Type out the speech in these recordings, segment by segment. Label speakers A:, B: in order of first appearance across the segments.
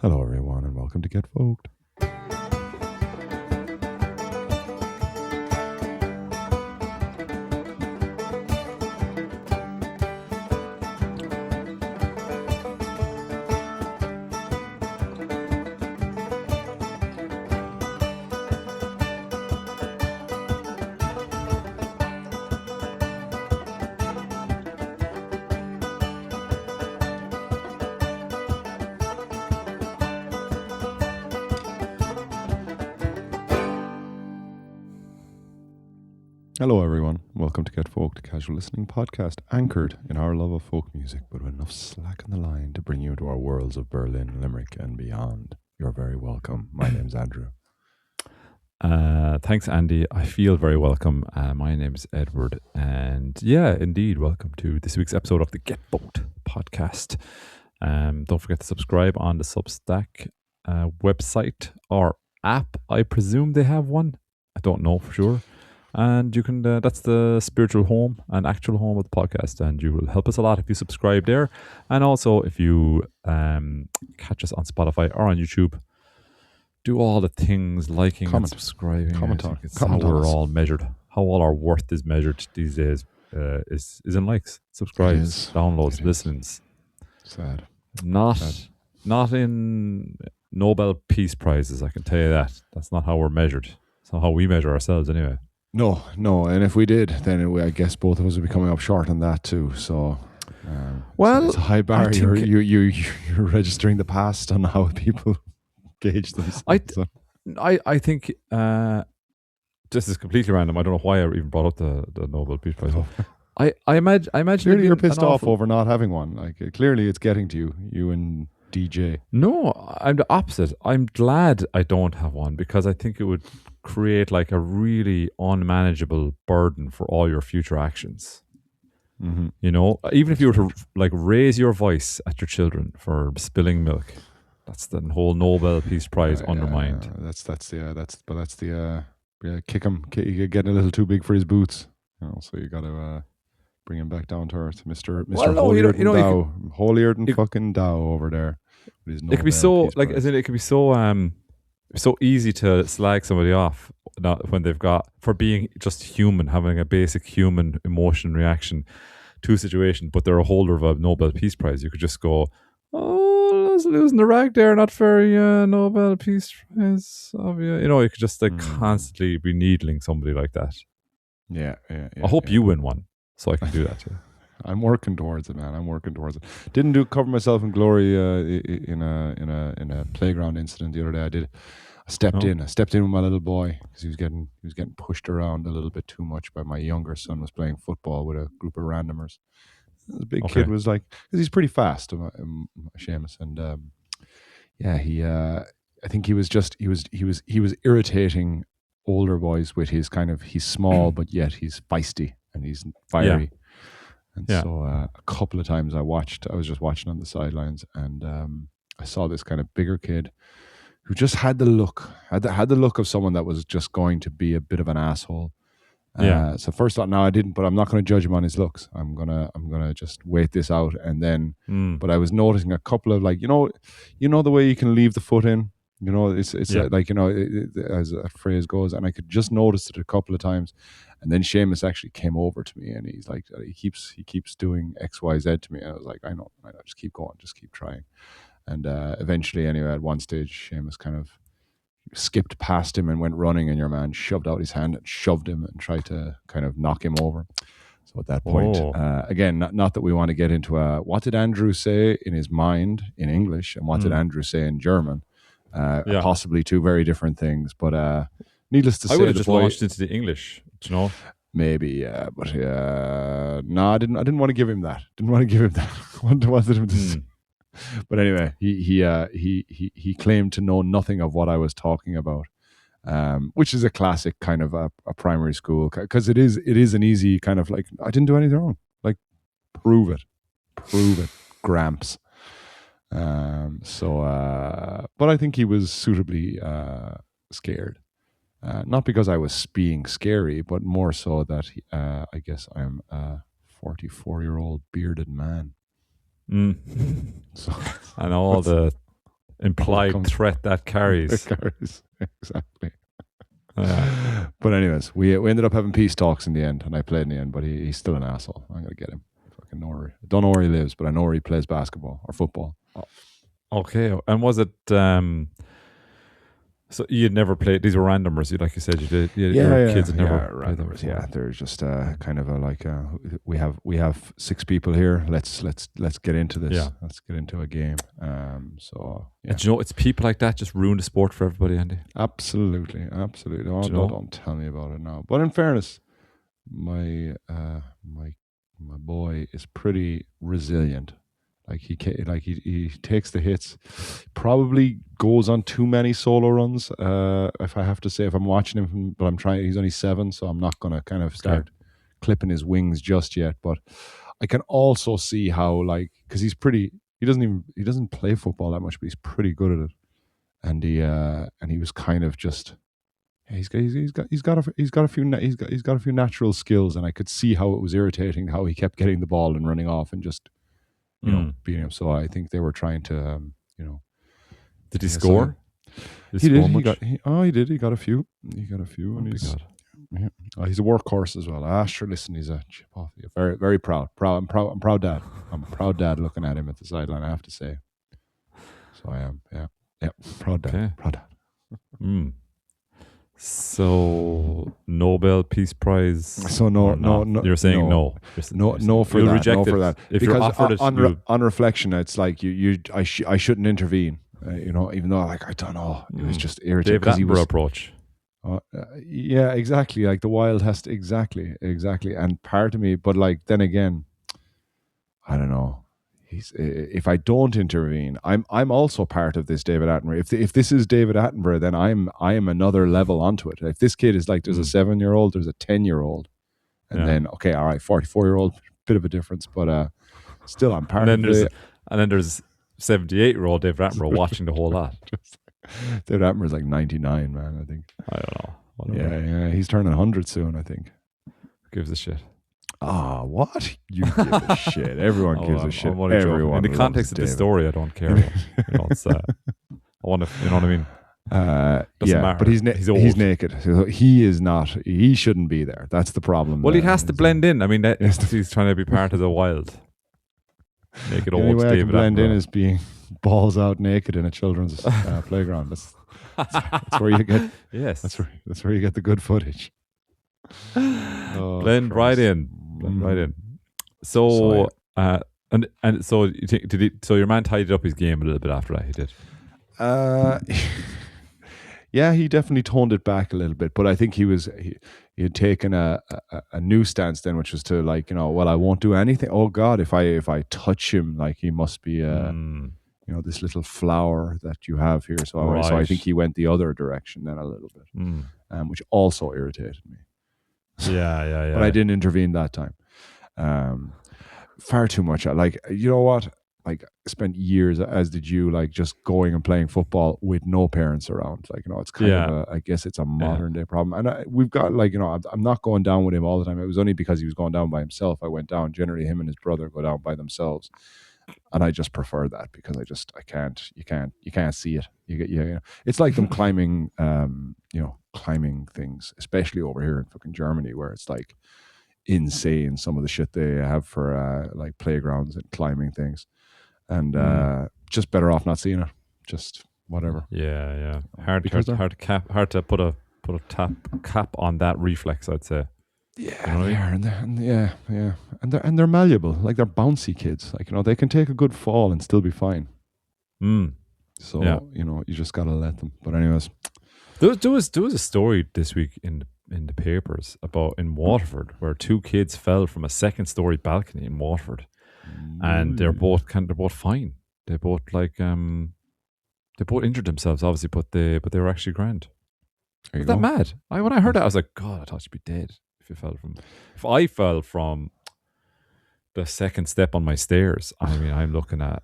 A: Hello, everyone, and welcome to Get Folked. Hello, everyone. Welcome to Get Folked, a casual listening podcast anchored in our love of folk music, but with enough slack in the line to bring you into our worlds of Berlin, Limerick, and beyond. You're very welcome. My name's Andrew.
B: Thanks, Andy. I feel very welcome. My name is Edward, and yeah, indeed, welcome to this week's episode of the Get Folked podcast. Don't forget to subscribe on the Substack website or app. I presume they have one. I don't know for sure. And you can, that's the spiritual home and actual home of the podcast. And you will help us a lot if you subscribe there. And also if you catch us on Spotify or on YouTube, do all the things, liking and subscribing. It's how we're all measured. How all our worth is measured these days is in likes, subscribes, downloads, listenings.
A: Sad.
B: Not in Nobel Peace Prizes, I can tell you that. That's not how we're measured. It's not how we measure ourselves anyway.
A: No, and if we did, then I guess both of us would be coming up short on that too. So, it's a high barrier. You're registering the past on how people gauge themselves.
B: I think this is completely random. I don't know why I even brought up the Nobel Peace Prize. I imagine
A: clearly you're pissed off over not having one. Like clearly it's getting to you and DJ.
B: No, I'm the opposite. I'm glad I don't have one because I think it would create like a really unmanageable burden for all your future actions.
A: Mm-hmm.
B: You know, even if you were to like raise your voice at your children for spilling milk, that's the whole Nobel Peace Prize undermined.
A: That's the kick him. You're getting a little too big for his boots. You know, so you got to bring him back down to earth, Mr. Holier than Thou, holier than fucking Thou over there.
B: It could be so like, as in, it could be so easy to slag somebody off when they've got for being just human, having a basic human emotion reaction to a situation, but they're a holder of a Nobel Peace Prize. You could just go, "Oh, let's losing the rag there, not very Nobel Peace Prize." You know, you could just like constantly be needling somebody like that.
A: Yeah.
B: I hope you win one, so I can do that too.
A: I'm working towards it, man. Didn't cover myself in glory in a playground incident the other day. I stepped in with my little boy because he was getting pushed around a little bit too much by my younger son. Was playing football with a group of randomers. The big kid was like, because he's pretty fast, Seamus, and I think he was irritating older boys with his kind of, he's small but yet he's feisty and he's fiery.
B: Yeah.
A: And so a couple of times I was just watching on the sidelines, and I saw this kind of bigger kid who just had the look of someone that was just going to be a bit of an asshole. So first thought, no, I didn't, but I'm not going to judge him on his looks. I'm gonna just wait this out, and then. But I was noticing a couple of, like, you know the way you can leave the foot in. You know, it's like, you know, as a phrase goes, and I could just notice it a couple of times, and then Seamus actually came over to me, and he's like, he keeps doing X, Y, Z to me, and I was like, I know, just keep going, just keep trying, and eventually, anyway, at one stage, Seamus kind of skipped past him and went running, and your man shoved out his hand and shoved him and tried to kind of knock him over. So at that point, again, not that we want to get into what did Andrew say in his mind in English, and what did Andrew say in German. Possibly two very different things, but needless to say,
B: I would have just launched into the English, do you know?
A: Maybe, but no, I didn't want to give him that. Wanted him to. But anyway, he claimed to know nothing of what I was talking about, which is a classic kind of a primary school, because it is an easy kind of like, I didn't do anything wrong. Like, prove it, Gramps. But I think he was suitably scared, not because I was being scary, but more so that I guess I'm a 44-year-old bearded man.
B: So, and all the implied threat that carries.
A: Exactly. But anyways, we ended up having peace talks in the end, and I played in the end. But he's still an asshole. I'm gonna get him. Fucking know where. Don't know where he lives, but I know where he plays basketball or football.
B: Okay, and was it? So you had never played. These were randomers. Like you said, you did. Your kids had never played them before.
A: Yeah, they're just kind of we have 6 people here. Let's get into this.
B: Yeah.
A: Let's get into a game. So yeah.
B: And do you know, it's people like that just ruin the sport for everybody, Andy.
A: Absolutely. Oh, don't tell me about it now. But in fairness, my boy is pretty resilient. Like he takes the hits. Probably goes on too many solo runs. If I have to say, if I'm watching him, but I'm trying. He's only 7, so I'm not gonna kind of start clipping his wings just yet. But I can also see how, like, because he's pretty. He doesn't play football that much, but he's pretty good at it. And he was kind of just. He's got a few natural skills, and I could see how it was irritating how he kept getting the ball and running off and just. Beating him. So I think they were trying to,
B: Did he score?
A: He did. He did. He got a few. And he's a workhorse as well. Sure. Listen, he's a chip off. Very, very proud. I'm proud dad. I'm a proud dad looking at him at the sideline, I have to say. So I am. Yeah. Proud dad.
B: Okay.
A: Proud dad.
B: So Nobel Peace Prize.
A: So no.
B: You're saying no.
A: No for that.
B: Reject
A: no for
B: it.
A: that.
B: If
A: because
B: you're offered it,
A: on reflection, it's like I shouldn't intervene. Even though I don't know, it was just irritating.
B: David Attenborough approach.
A: Yeah, exactly. Like the Wild has to exactly. And part of me, but like then again, I don't know. If I don't intervene, I'm also part of this David Attenborough. If this is David Attenborough, then I am another level onto it. If this kid is like, there's a 7-year-old, there's a 10-year-old, and then okay, all right, 44-year-old, bit of a difference, but still I'm part of it.
B: And then there's 78-year-old David Attenborough watching the whole lot.
A: David Attenborough's like 99, man. I think.
B: I don't know. Whatever.
A: Yeah, he's turning 100 soon, I think.
B: Who gives a shit?
A: What? You give a shit. Everyone gives a shit. Everyone.
B: In the context of the story, I don't care. It's, I want to, you know what I mean? Doesn't matter.
A: But he's naked. So he is not. He shouldn't be there. That's the problem.
B: Well, he has to blend in. I mean, he's trying to be part of the Wild. Naked old
A: David. The only way I can blend in
B: is
A: is being balls out naked in a children's playground. That's where you get.
B: Yes,
A: that's where you get the good footage.
B: Blend right in. So and so you think so your man tidied up his game a little bit after that. He did.
A: Yeah, he definitely toned it back a little bit, but I think he had taken a new stance then, which was to like, well, I won't do anything. Oh God, if I touch him, like he must be this little flower that you have here. So I think he went the other direction then a little bit, which also irritated me.
B: Yeah.
A: But I didn't intervene that time. Far too much. Like, you know what? Like, I spent years, as did you, like just going and playing football with no parents around. Like, it's kind of I guess it's a modern day problem. And we've got like, I'm not going down with him all the time. It was only because he was going down by himself. I went down. Generally, him and his brother go down by themselves. And I just prefer that because I can't, you can't see it. It's like them climbing, climbing things, especially over here in fucking Germany, where it's like insane some of the shit they have for like playgrounds and climbing things. And just better off not seeing it. Just whatever.
B: Yeah. Hard to put a cap on that reflex, I'd say.
A: Yeah, they are, and they're malleable. Like they're bouncy kids. Like they can take a good fall and still be fine. So you just gotta let them. But anyways,
B: there was a story this week in the papers about in Waterford where 2 kids fell from a 2nd-story balcony in Waterford, and they're both fine. They both they both injured themselves, obviously, but they were actually grand. Is that mad? When I heard that, I was like, God, I thought you'd be dead if I fell from the 2nd step on my stairs. I mean, I'm looking at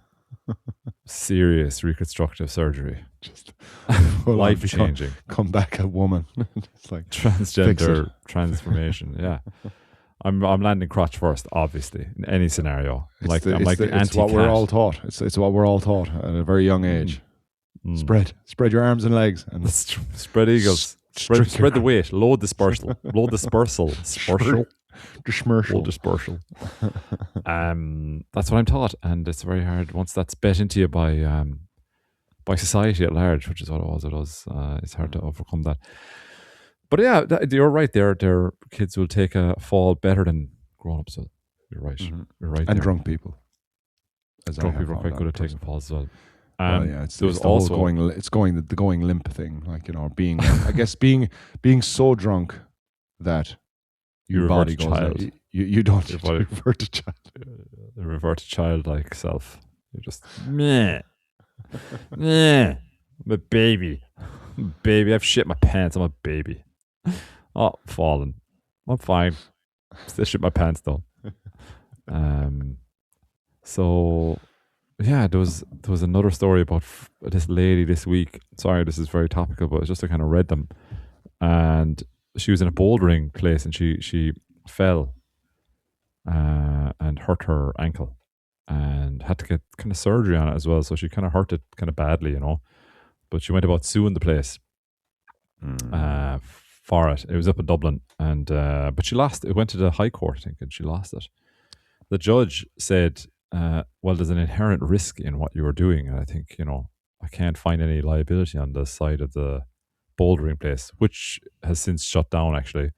B: serious reconstructive surgery, just life changing.
A: Come back a woman. It's like
B: transgender transformation. Yeah, I'm landing crotch first, obviously, in any scenario.
A: It's what we're all taught. It's what we're all taught at a very young age. Spread your arms and legs and
B: Spread eagles. Spread the weight. Load dispersal. Load dispersal. Dispersal. Load dispersal. That's what I'm taught, and it's very hard once that's bet into you by society at large, which is what it was. It's hard to overcome that. But yeah, you're right. Their kids will take a fall better than grown-ups. So you're right.
A: Mhm.
B: You're right.
A: And
B: there.
A: drunk people.
B: Drunk people are quite good at taking falls as well.
A: Well, yeah, it's
B: there was
A: the whole
B: also
A: the going limp thing, like, you know, being I guess being so drunk that
B: You
A: your
B: revert
A: body
B: to
A: goes
B: child.
A: you don't
B: Your body-
A: revert to child.
B: revert to childlike self. You're just meh. I'm a baby. Baby, I've shit my pants. I'm a baby. Oh, fallen. I'm fine. Still shit my pants though. So yeah, there was another story about this lady this week. Sorry, this is very topical, but it's just I kind of read them, and she was in a bouldering place and she fell and hurt her ankle and had to get kind of surgery on it as well. So she kind of hurt it kind of badly, you know. But she went about suing the place for it. It was up in Dublin, and but she lost. It went to the High Court, I think, and she lost it. The judge said, well, there's an inherent risk in what you were doing. And I think, you know, I can't find any liability on the side of the bouldering place, which has since shut down, actually,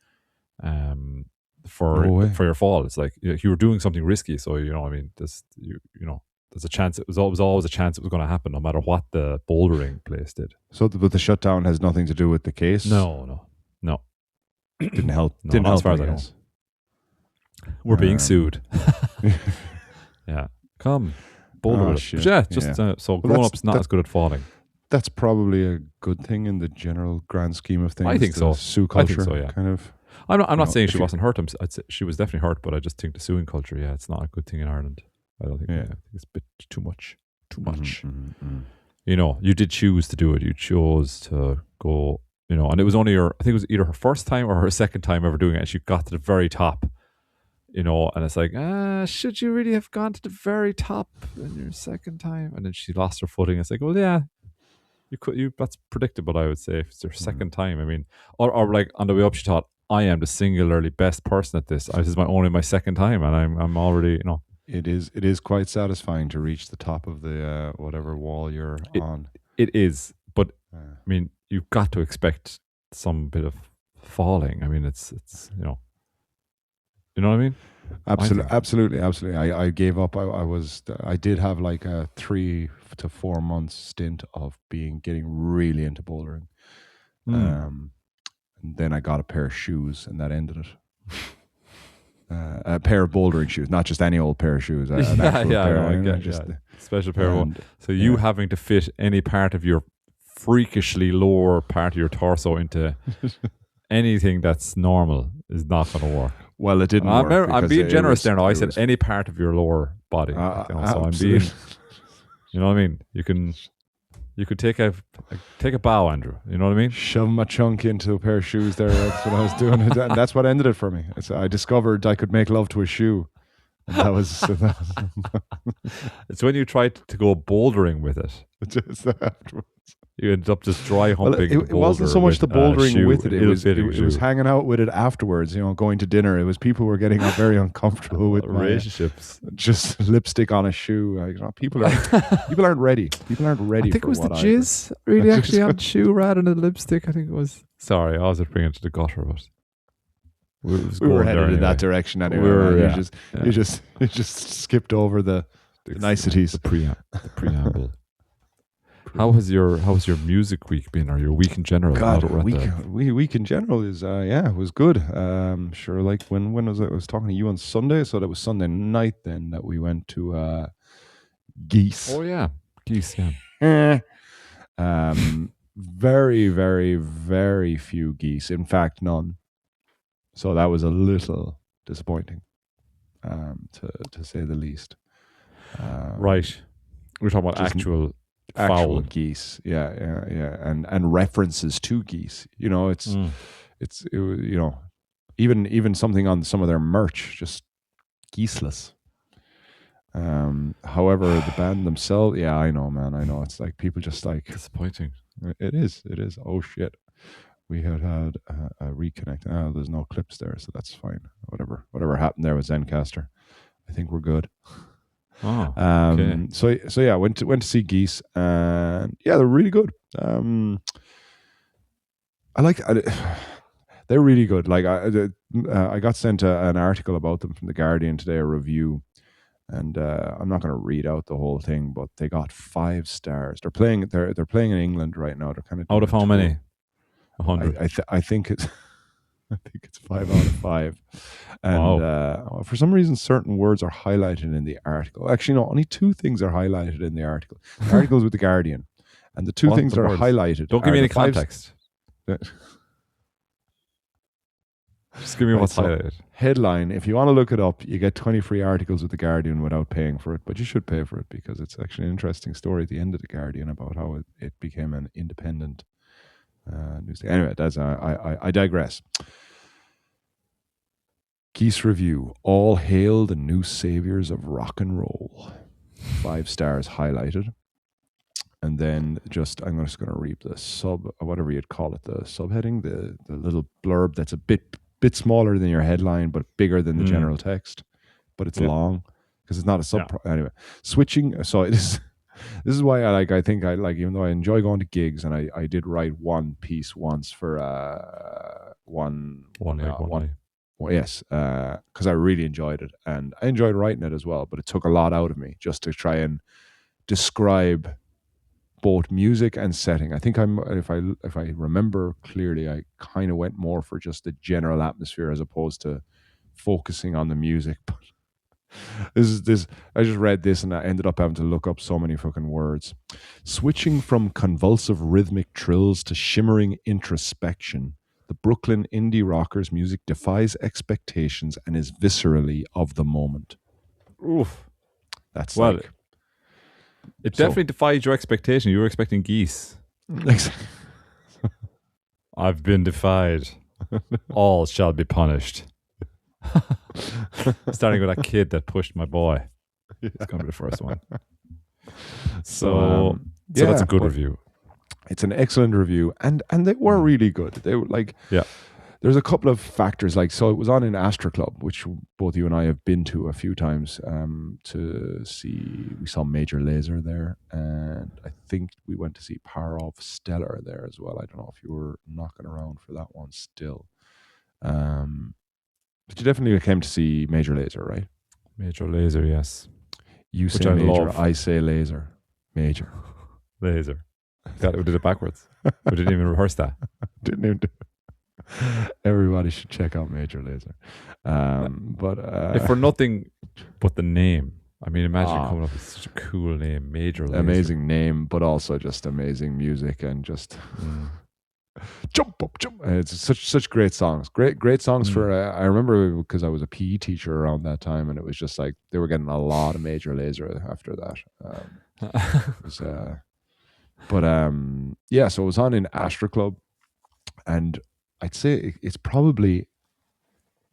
B: for your fall. It's like you were doing something risky. So, you know, I mean, there's a chance. It was always a chance it was going to happen, no matter what the bouldering place did.
A: So, but the shutdown has nothing to do with the case?
B: No.
A: Didn't help.
B: No,
A: Didn't
B: not
A: help,
B: as far as I know. We're being sued. Yeah. Come. Boulder with it.
A: Shit.
B: But yeah, just so grown-ups not as good at falling.
A: That's probably a good thing in the general grand scheme of things.
B: I think
A: the
B: so.
A: Sue culture,
B: I think so, yeah.
A: kind of.
B: I'm not saying she wasn't hurt. I'd say she was definitely hurt, but I just think the suing culture, yeah, it's not a good thing in Ireland. I don't think, I think it's a bit too much. You know, you did choose to do it. You chose to go, you know, and it was only I think it was either her first time or her second time ever doing it, and she got to the very top. You know, and it's like, should you really have gone to the very top in your second time? And then she lost her footing. It's like, well, yeah, that's predictable, I would say, if it's your second time. I mean, or like on the way up, she thought, I am the singularly best person at this. This is only my second time, and I'm already, you know.
A: It is quite satisfying to reach the top of the whatever wall you're on.
B: It is, but I mean, you've got to expect some bit of falling. I mean, it's you know. You know what I mean?
A: Absolutely. I gave up. I did have like a 3 to 4 months stint of getting really into bouldering. And then I got a pair of shoes, and that ended it. A pair of bouldering shoes, not just any old pair of shoes.
B: Special pair of ones. So you having to fit any part of your freakishly lower part of your torso into anything that's normal is not going to work.
A: Well, it didn't work.
B: I'm being generous there now. I said any part of your lower body. So I'm being, you know what I mean? You could take a bow, Andrew. You know what I mean?
A: Shove my chunk into a pair of shoes there. That's what I was doing. And that's what ended it for me. I discovered I could make love to a shoe. And that was...
B: It's when you tried to go bouldering with it.
A: Just afterwards.
B: You ended up just dry humping.
A: It wasn't so much the bouldering with it. It was hanging out with it afterwards. You know, going to dinner. It was people were getting very uncomfortable with
B: relationships.
A: Just lipstick on a shoe. You know, people aren't ready. People aren't ready.
B: I think it was the jizz really actually on the shoe rather than the lipstick. I think it was. Sorry, I was bringing it to the gutter, but
A: we were headed in that direction anyway. You just skipped over the niceties.
B: The preamble. How was your music week been, or your week in general?
A: God, week in general is it was good. Sure, like when was it? I was talking to you on Sunday, so that was Sunday night then that we went to Geese.
B: Oh yeah, Geese. Yeah.
A: Very, very, very few geese. In fact, none. So that was a little disappointing, to say the least.
B: Right, we're talking about actual
A: geese, and references to geese. You know, it was, you know, even something on some of their merch, just geeseless. However, the band themselves, yeah, I know, man, I know. It's like people just like
B: Disappointing.
A: it is, it is. Oh shit, we had a reconnect. Oh, there's no clips there, so that's fine. Whatever happened there with Zencaster, I think we're good.
B: Oh, okay.
A: So yeah, went to see Geese, and yeah, they're really good. I like. They're really good. Like I got sent an article about them from the Guardian today, a review, and I'm not going to read out the whole thing, but they got 5 stars. They're playing. They're playing in England right now. They're kind of
B: Out
A: doing
B: of
A: a
B: how
A: tour.
B: many? 100.
A: I think it's I think it's 5 out of 5. And
B: Wow.
A: for some reason, certain words are highlighted in the article. Actually, no, only 2 things are highlighted in the article. The article's with the Guardian, and the two
B: What
A: things
B: the
A: that are
B: world?
A: highlighted
B: Don't give
A: are
B: me
A: the
B: any
A: five.
B: context. Just give me
A: Right,
B: what's
A: so
B: highlighted.
A: headline, if you want to look it up, you get 20 free articles with The Guardian without paying for it, but you should pay for it because it's actually an interesting story at the end of The Guardian about how it became an independent news. Anyway, I digress. Geese Review, all hail the new saviors of rock and roll. 5 stars highlighted. And then I'm just going to read the whatever you'd call it, the subheading, the little blurb that's a bit smaller than your headline, but bigger than the general text. But it's
B: Yeah.
A: long because it's not a
B: Yeah.
A: anyway. Switching, so it is. This is why I think I like, even though I enjoy going to gigs, and I did write one piece once for one
B: One.
A: well, yes, because I really enjoyed it, and I enjoyed writing it as well. But it took a lot out of me just to try and describe both music and setting. I think if I remember clearly, I kind of went more for just the general atmosphere as opposed to focusing on the music. But this I just read this and I ended up having to look up so many fucking words. Switching from convulsive rhythmic trills to shimmering introspection, the Brooklyn indie rocker's music defies expectations and is viscerally of the moment.
B: Oof.
A: That's
B: Well,
A: like
B: it
A: so.
B: definitely defied your expectation. You were expecting geese.
A: Exactly.
B: I've been defied. All shall be punished. Starting with that kid that pushed my boy. It's going to be the first one. So that's a good review.
A: It's an excellent review, and they were really good. They were like,
B: Yeah.
A: There's a couple of factors, like, so it was on in Astra Club, which both you and I have been to a few times to see. We saw Major Lazer there, and I think we went to see Parov Stellar there as well. I don't know if you were knocking around for that one still. But you definitely came to see Major Lazer, right?
B: Major Laser, yes.
A: You
B: Which
A: say
B: I
A: Major,
B: love.
A: I say Laser. Major.
B: Laser. We did it backwards. We didn't even rehearse that.
A: Didn't even do Everybody should check out Major Lazer. But
B: if for nothing but the name. I mean, imagine
A: Ah.
B: coming up with such a cool name, Major Laser.
A: amazing name, but also just amazing music and just jump up, jump. It's such great songs. Great songs for. I remember because I was a PE teacher around that time, and it was just like they were getting a lot of Major Lazer after that. It was, yeah, so it was on in Astra Club, and I'd say it's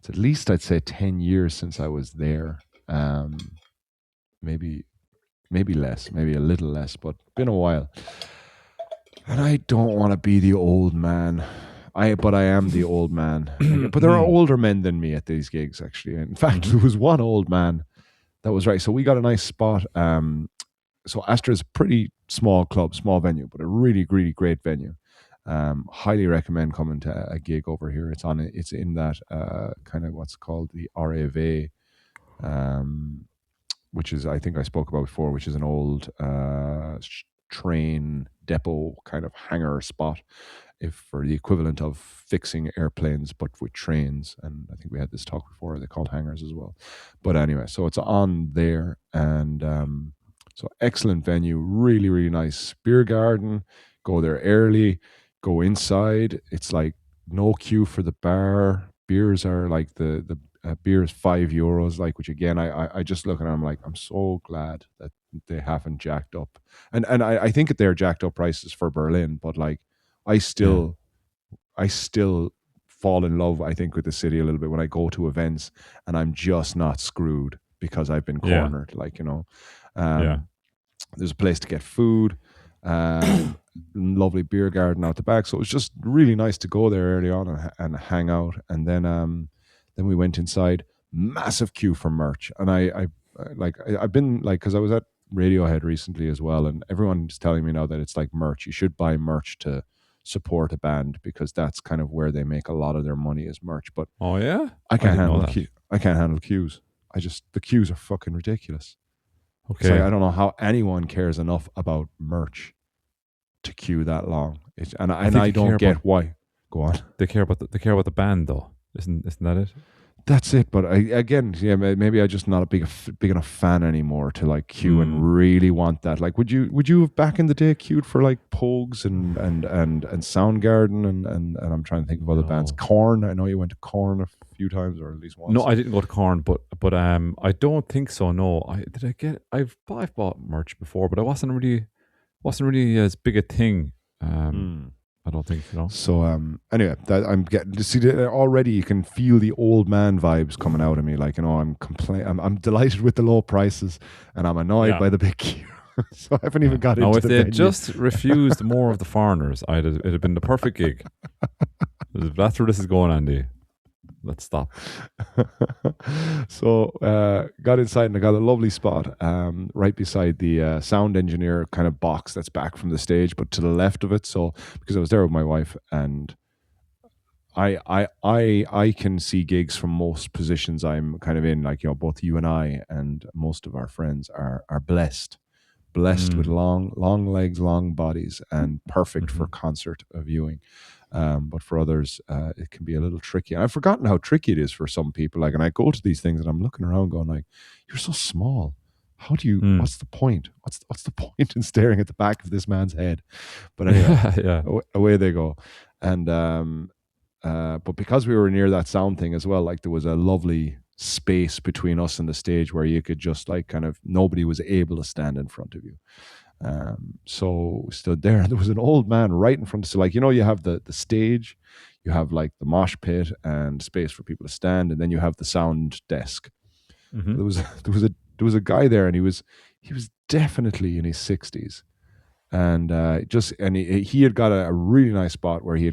A: at least I'd say 10 years since I was there. Maybe less, maybe a little less, but been a while. And I don't want to be the old man. But I am the old man. But there are older men than me at these gigs, actually. In fact, there was one old man that was right. So we got a nice spot. So Astra is a pretty small club, small venue, but a really, really great venue. Highly recommend coming to a gig over here. It's in that kind of what's called the RAV, which is, I think I spoke about before, which is an old train depot kind of hangar spot, if for the equivalent of fixing airplanes but with trains. And I think we had this talk before, they're called hangars as well. But anyway, so it's on there, and so excellent venue, really, really nice beer garden. Go there early, go inside. It's like no queue for the bar. Beers are like the beer is €5, like, which again, I just look at it, I'm like, I'm so glad that they haven't jacked up, and I think that they're jacked up prices for Berlin, but like I still fall in love, I think, with the city a little bit when I go to events and I'm just not screwed because I've been
B: Yeah.
A: cornered.
B: Yeah.
A: Um, there's a place to get food, um, lovely beer garden out the back. So it was just really nice to go there early on and hang out. And then we went inside. Massive queue for merch, and I've been like, because I was at Radiohead recently as well, and everyone's telling me now that it's like merch. You should buy merch to support a band because that's kind of where they make a lot of their money is merch. But
B: Oh yeah.
A: I
B: I
A: can't
B: didn't know
A: handle
B: that.
A: I can't handle queues. The queues are fucking ridiculous. It's like
B: Okay.
A: I don't know how anyone cares enough about merch to queue that long.
B: I
A: And
B: think
A: I don't get why. Go on.
B: they care about the band though. Isn't that it?
A: That's it. But again, yeah, maybe I'm just not a big enough fan anymore to like queue
B: Mm.
A: and really want that. Like, would you have back in the day queued for like Pogues and Soundgarden and I'm trying to think of other bands.
B: No.
A: Corn. I know you went to Corn a few times or at least
B: No,
A: once.
B: I didn't go to Corn, but I don't think so. No, I've bought merch before, but I wasn't really as big a thing.
A: Mm.
B: I don't think, you know.
A: So anyway, that I'm getting to see that already. You can feel the old man vibes coming out of me. Like, I'm delighted with the low prices, and I'm annoyed
B: Yeah.
A: by the big queue. So I haven't
B: Yeah.
A: even got
B: Now,
A: into
B: if
A: the
B: they had
A: venue.
B: just refused more of the foreigners, it'd have been the perfect gig. If that's where this is going, Andy, let's stop.
A: So got inside and I got a lovely spot right beside the sound engineer kind of box that's back from the stage, but to the left of it. So because I was there with my wife, and I can see gigs from most positions I'm kind of in. Like, both you and I and most of our friends are blessed with
B: Mm.
A: long legs, long bodies, and perfect for
B: Hmm.
A: concert viewing. But for others, it can be a little tricky. And I've forgotten how tricky it is for some people. Like, and I go to these things and I'm looking around, going like, "You're so small. How do you?
B: Mm.
A: What's the point? What's the point in staring at the back of this man's head?" But anyway,
B: Yeah.
A: away they go. And but because we were near that sound thing as well, like there was a lovely space between us and the stage where you could just like kind of nobody was able to stand in front of you. So we stood there, and there was an old man right in front of us. So, like, you have the stage, you have like the mosh pit and space for people to stand, and then you have the sound desk.
B: Hmm.
A: There was there was a guy there, and he was definitely in his 60s, and he had got a really nice spot where he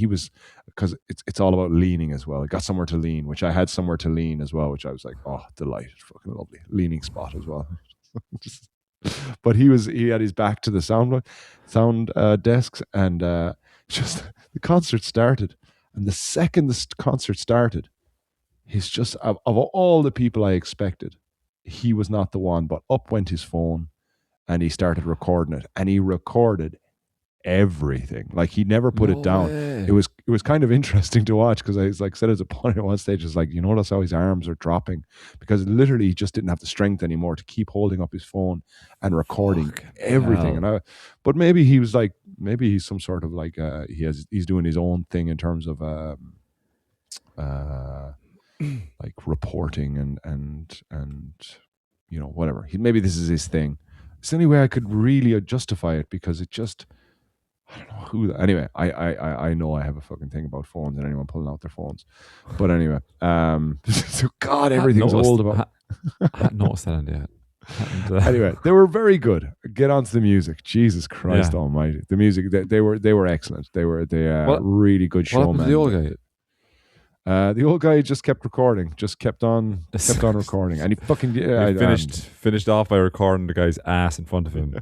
A: was, because it's all about leaning as well. He got somewhere to lean, which I had somewhere to lean as well, which I was like, oh, delighted, fucking lovely leaning spot as well. Just, but he had his back to the sound desks, and just the concert started, and the second the concert started, he's just of all the people I expected, he was not the one, but up went his phone and he started recording it, and he recorded everything. Like, he never put it
B: No
A: down.
B: way.
A: It was kind of interesting to watch, because I was like, said at a point at one stage, it's like, notice how his arms are dropping, because literally he just didn't have the strength anymore to keep holding up his phone and recording
B: Fucking
A: everything.
B: hell.
A: But maybe he was like, maybe he's some sort of like he's doing his own thing in terms of uh like reporting and whatever. Maybe this is his thing. It's the only way I could really justify it, because it just, I don't know who. Anyway, I know I have a fucking thing about phones and anyone pulling out their phones. But anyway, so God,
B: Hadn't
A: everything's
B: noticed,
A: old about.
B: hadn't noticed that, Andy.
A: Anyway, they were very good. Get on to the music. Jesus Christ
B: Yeah.
A: Almighty, the music, they were excellent. They
B: What
A: really good
B: what happened to the old
A: showmen.
B: guy?
A: The old guy just kept recording, just kept on recording, and he fucking
B: He
A: yeah,
B: finished off by recording the guy's ass in front of him.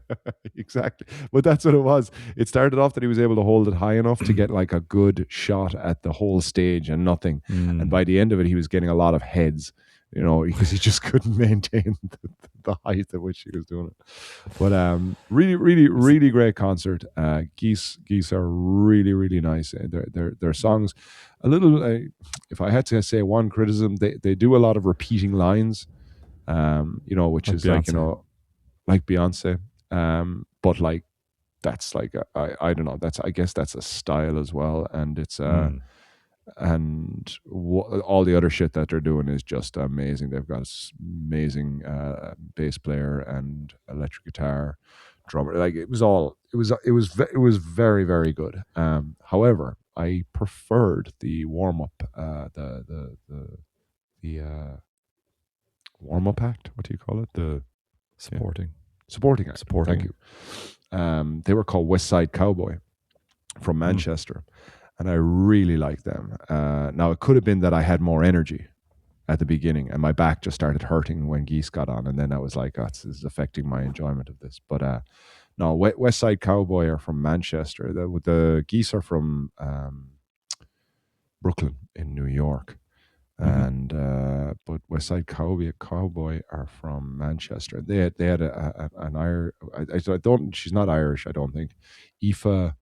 A: exactly. But that's what it was. It started off that he was able to hold it high enough to get like a good shot at the whole stage and nothing. And by
B: Mm.
A: the end of it, he was getting a lot of heads, because he just couldn't maintain the height at which he was doing it. But really, really, really great concert. Geese are really, really nice. Their songs, a little. If I had to say one criticism, they do a lot of repeating lines. Which
B: Like
A: is like,
B: Beyonce.
A: like Beyonce. But like that's like I don't know. I guess that's a style as well, and it's
B: Mm.
A: all the other shit that they're doing is just amazing. They've got amazing bass player and electric guitar, drummer. Like, it was very, very good. However, I preferred the warm up, the warm-up act. What do you call it? The
B: Supporting.
A: supporting act.
B: Supporting.
A: Thank you. They were called West Side Cowboy from Manchester, and I really liked them. Now, it could have been that I had more energy at the beginning, and my back just started hurting when Geese got on, and then I was like, "Oh, this is affecting my enjoyment of this." But no, West Side Cowboy are from Manchester. The Geese are from Brooklyn in New York, and but West Side Cowboy are from Manchester. They had an Irish. I don't. She's not Irish. I don't think. Aoife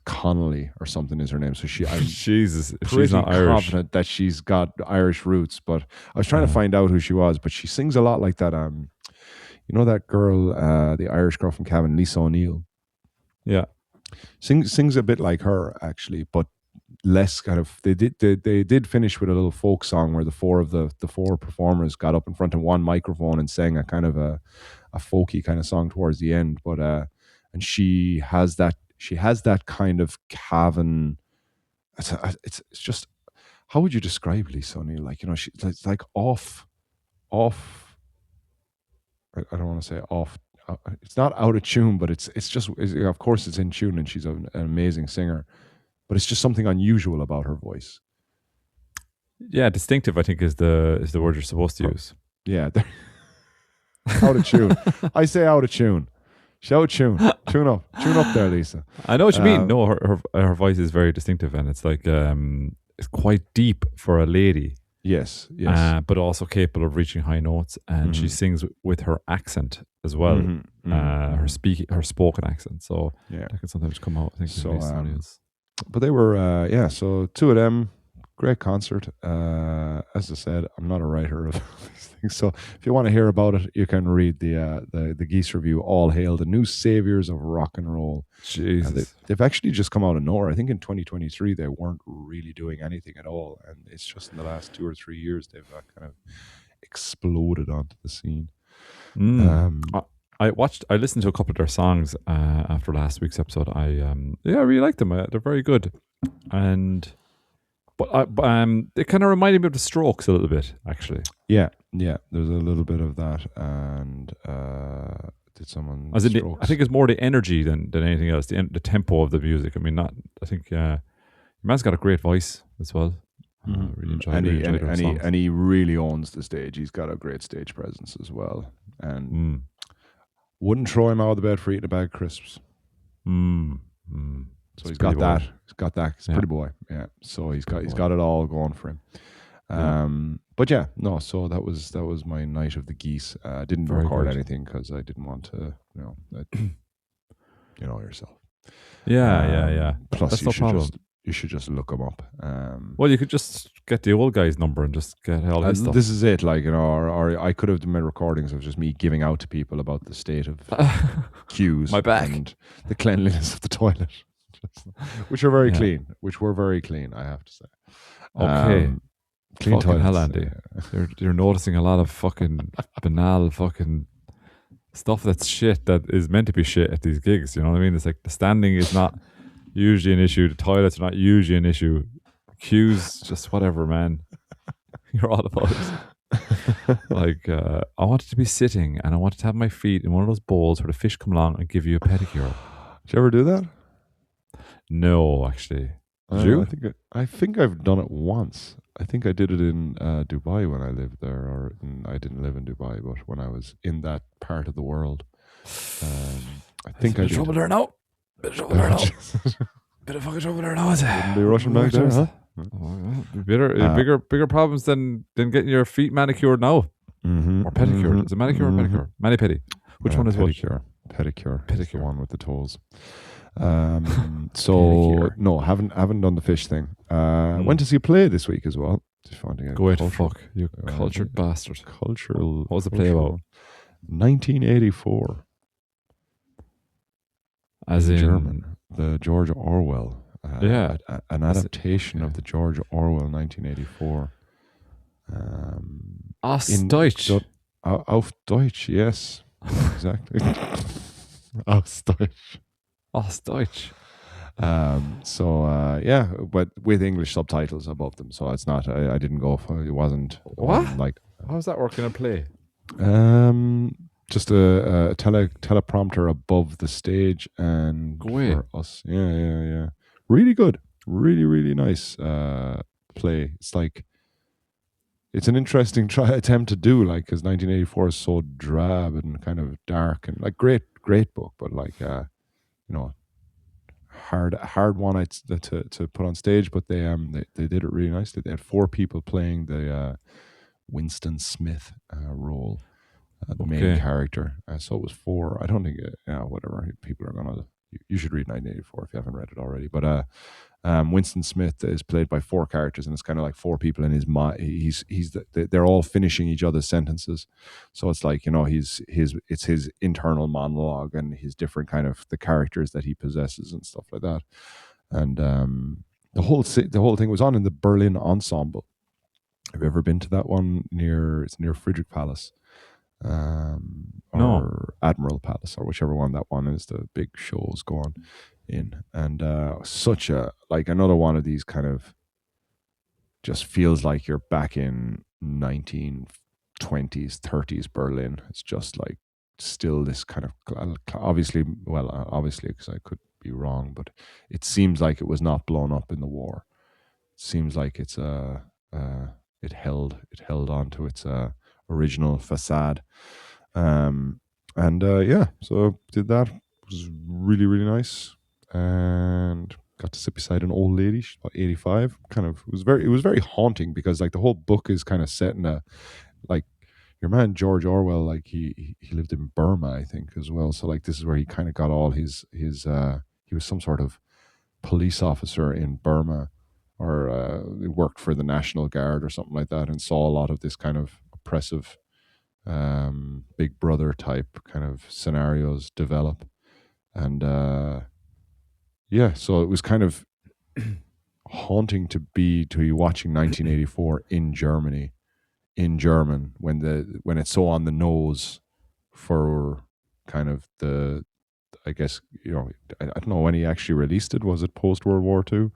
A: Connolly or something is her name. So I'm
B: Jesus, if she's
A: pretty
B: not Irish.
A: confident that she's got Irish roots. But I was trying to find out who she was. But she sings a lot like that. You know that girl, the Irish girl from Cavan, Lisa O'Neill.
B: Yeah.
A: Sings a bit like her actually, but less kind of. They did finish with a little folk song where the four performers got up in front of one microphone and sang a kind of a folky kind of song towards the end. But and she has that kind of Cavan. It's just, how would you describe Lisa O'Neill? Like, you know, it's like off. I don't want to say off. It's not out of tune, but it's just, of course it's in tune, and she's an amazing singer. But it's just something unusual about her voice.
B: Yeah, distinctive, I think, is the word you're supposed to use.
A: Yeah, out of tune. I say out of tune. Shout tune up there, Lisa.
B: I know what you mean. No, her voice is very distinctive, and it's like it's quite deep for a lady.
A: Yes.
B: But also capable of reaching high notes, and she sings with her accent as well. Her spoken accent. So that can sometimes come out. I think
A: so. But they were so two of them. Great concert. As I said, I'm not a writer of these things, so if you want to hear about it, you can read the Geese review. All hail the new saviors of rock and roll.
B: Jesus,
A: they've actually just come out of nowhere. I think in 2023 they weren't really doing anything at all, and it's just in the last 2 or 3 years they've kind of exploded onto the scene.
B: I listened to a couple of their songs after last week's episode. I really like them. They're very good, But it kind of reminded me of the Strokes a little bit, actually.
A: Yeah. There's a little bit of that, and did someone?
B: I think it's more the energy than anything else. The tempo of the music. I mean, I think man's got a great voice as well. Really enjoyed it.
A: And he really owns the stage. He's got a great stage presence as well, and wouldn't throw him out of the bed for eating a bag of crisps. So he's got that. He's got that. He's a pretty boy. Yeah. So he's got it all going for him. But yeah, no. So that was my night of the Geese. Didn't record anything because I didn't want to. You know yourself.
B: Yeah.
A: Plus,
B: that's no problem.
A: You should just look them up.
B: Well, you could just get the old guy's number and just get all his stuff.
A: This is it, like, you know, or I could have made recordings of just me giving out to people about the state of queues,
B: my back,
A: and the cleanliness of the toilet, which are very clean. Which were very clean, I have to say.
B: Okay,
A: clean toilets.
B: Hell, Andy, you're noticing a lot of fucking banal fucking stuff that's shit that is meant to be shit at these gigs. You know what I mean? It's like the standing is not usually an issue. The toilets are not usually an issue. Queues, just whatever, man. You're all about it. Like, I wanted to be sitting, and I wanted to have my feet in one of those bowls where the fish come along and give you a pedicure.
A: Did you ever do that?
B: No, actually. Did you?
A: I think I've done it once. I think I did it in Dubai when I lived there, I didn't live in Dubai, but when I was in that part of the world, I think I did.
B: Trouble there now. Bit of trouble there now. Bit of fucking trouble there now, is it?
A: Wouldn't be rushing back there, huh?
B: Bigger problems than getting your feet manicured now, or pedicured. Is it manicure or pedicure? Mani-pedi. Which one is
A: pedicure?
B: what?
A: Pedicure.
B: Pedicure.
A: The one with the toes. So no, haven't done the fish thing. Went to see a play this week as well. Just finding out.
B: Go ahead, fuck you, cultured bastard.
A: Cultural.
B: What was the play about?
A: 1984.
B: As in
A: German, the George Orwell. An adaptation of the George Orwell 1984.
B: Deutsch.
A: Auf Deutsch, yes, exactly. Aus Deutsch.
B: Deutsch.
A: But with English subtitles above them, so it's not. I didn't go for. It wasn't
B: what?
A: like
B: How's that working in a play?
A: Just a teleprompter above the stage, and
B: Go away.
A: for us, yeah, really good, really nice play. It's like it's an interesting attempt to do, like, because 1984 is so drab and kind of dark and like great book, but like you know hard one to put on stage. But they did it really nicely. They had four people playing the Winston Smith role, the main
B: Okay.
A: character. So it was four. I don't think, whatever. People are gonna. You should read 1984 if you haven't read it already. But Winston Smith is played by four characters, and it's kind of like four people in his mind. They're all finishing each other's sentences, so it's like, it's his internal monologue and his different kind of the characters that he possesses and stuff like that. And the whole thing was on in the Berlin Ensemble. Have you ever been to that one it's near Friedrich Palace,
B: No.
A: or Admiral Palace, or whichever one that one is? The big shows go on in, and such a like another one of these kind of just feels like you're back in 1920s 30s Berlin. It's just like still this kind of obviously because I could be wrong, but it seems like it was not blown up in the war. It seems like it held on to its original facade. And so did that. It was really nice, and got to sit beside an old lady. She's about 85. Kind of it was very haunting, because like the whole book is kind of set in a, like, your man George Orwell, like he lived in Burma, I think, as well. So like this is where he kind of got all his he was some sort of police officer in Burma, or he worked for the National Guard or something like that, and saw a lot of this kind of oppressive, Big Brother type kind of scenarios develop. And so it was kind of haunting to be watching 1984 in Germany, in German, when it's so on the nose for kind of the, I guess, I don't know when he actually released it. Was it post World War II?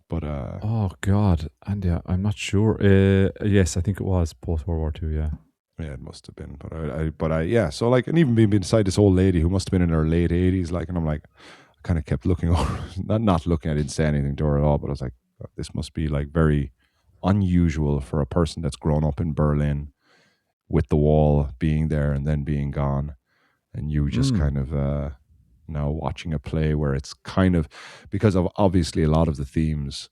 A: But
B: Oh God, and yeah, I'm not sure. Yes, I think it was post World War II. Yeah.
A: yeah, it must have been. Yeah. So like, and even being beside this old lady who must have been in her late 80s, like, and I'm like, I kind of kept looking over, not looking. I didn't say anything to her at all, but I was like, this must be like very unusual for a person that's grown up in Berlin with the wall being there and then being gone, and you just
B: Mm.
A: kind of now watching a play where it's kind of, because of obviously a lot of the themes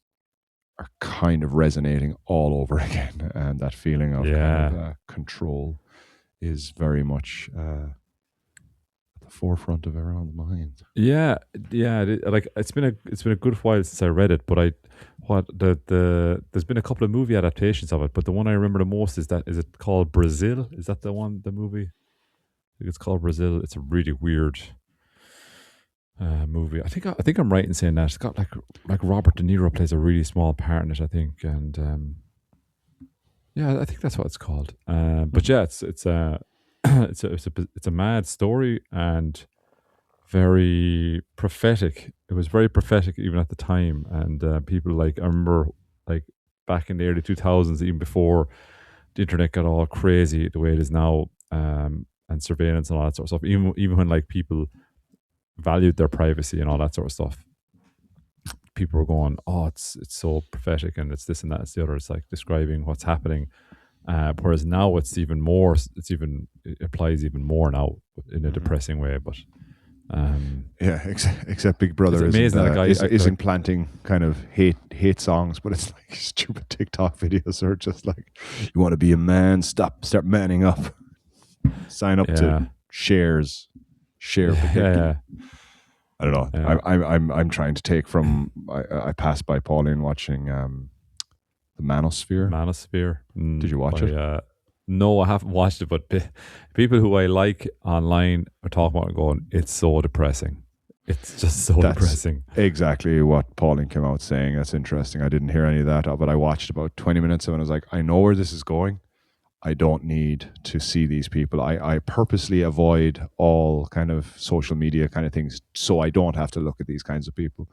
A: are kind of resonating all over again, and that feeling of kind
B: Yeah.
A: of control is very much at the forefront of everyone's mind.
B: Yeah, yeah. Like it's been a good while since I read it, but there's been a couple of movie adaptations of it, but the one I remember the most is it called Brazil? Is that the movie? I think it's called Brazil. It's a really weird movie. I think I'm right in saying that it's got like Robert De Niro plays a really small part in it. I think, and yeah, I think that's what it's called. But yeah, it's a it's a mad story and very prophetic. It was very prophetic even at the time, and people, like, I remember, like, back in the early 2000s, even before the internet got all crazy the way it is now, and surveillance and all that sort of stuff. Even when, like, people valued their privacy and all that sort of stuff, people were going, "Oh, it's so prophetic, and it's this and that, it's the other." It's like describing what's happening. Whereas now it's even more. It applies even more now in a
A: Mhm.
B: depressing way, but.
A: Yeah, except Big
B: It's
A: Brother
B: amazing that a guy
A: isn't planting kind of hate songs, but it's like stupid TikTok videos are just like, you want to be a man, start manning up, sign up to
B: yeah,
A: shares, share.
B: yeah,
A: I don't know.
B: yeah.
A: I'm trying to take from. I passed by Pauline watching the Manosphere.
B: Manosphere.
A: Did you watch
B: By,
A: it?
B: no, I haven't watched it, but people who I like online are talking about it, going, "It's so depressing. It's just so
A: That's
B: depressing."
A: exactly what Pauline came out saying. That's interesting. I didn't hear any of that, but I watched about 20 minutes of it, and I was like, I know where this is going. I don't need to see these people. I purposely avoid all kind of social media kind of things so I don't have to look at these kinds of people.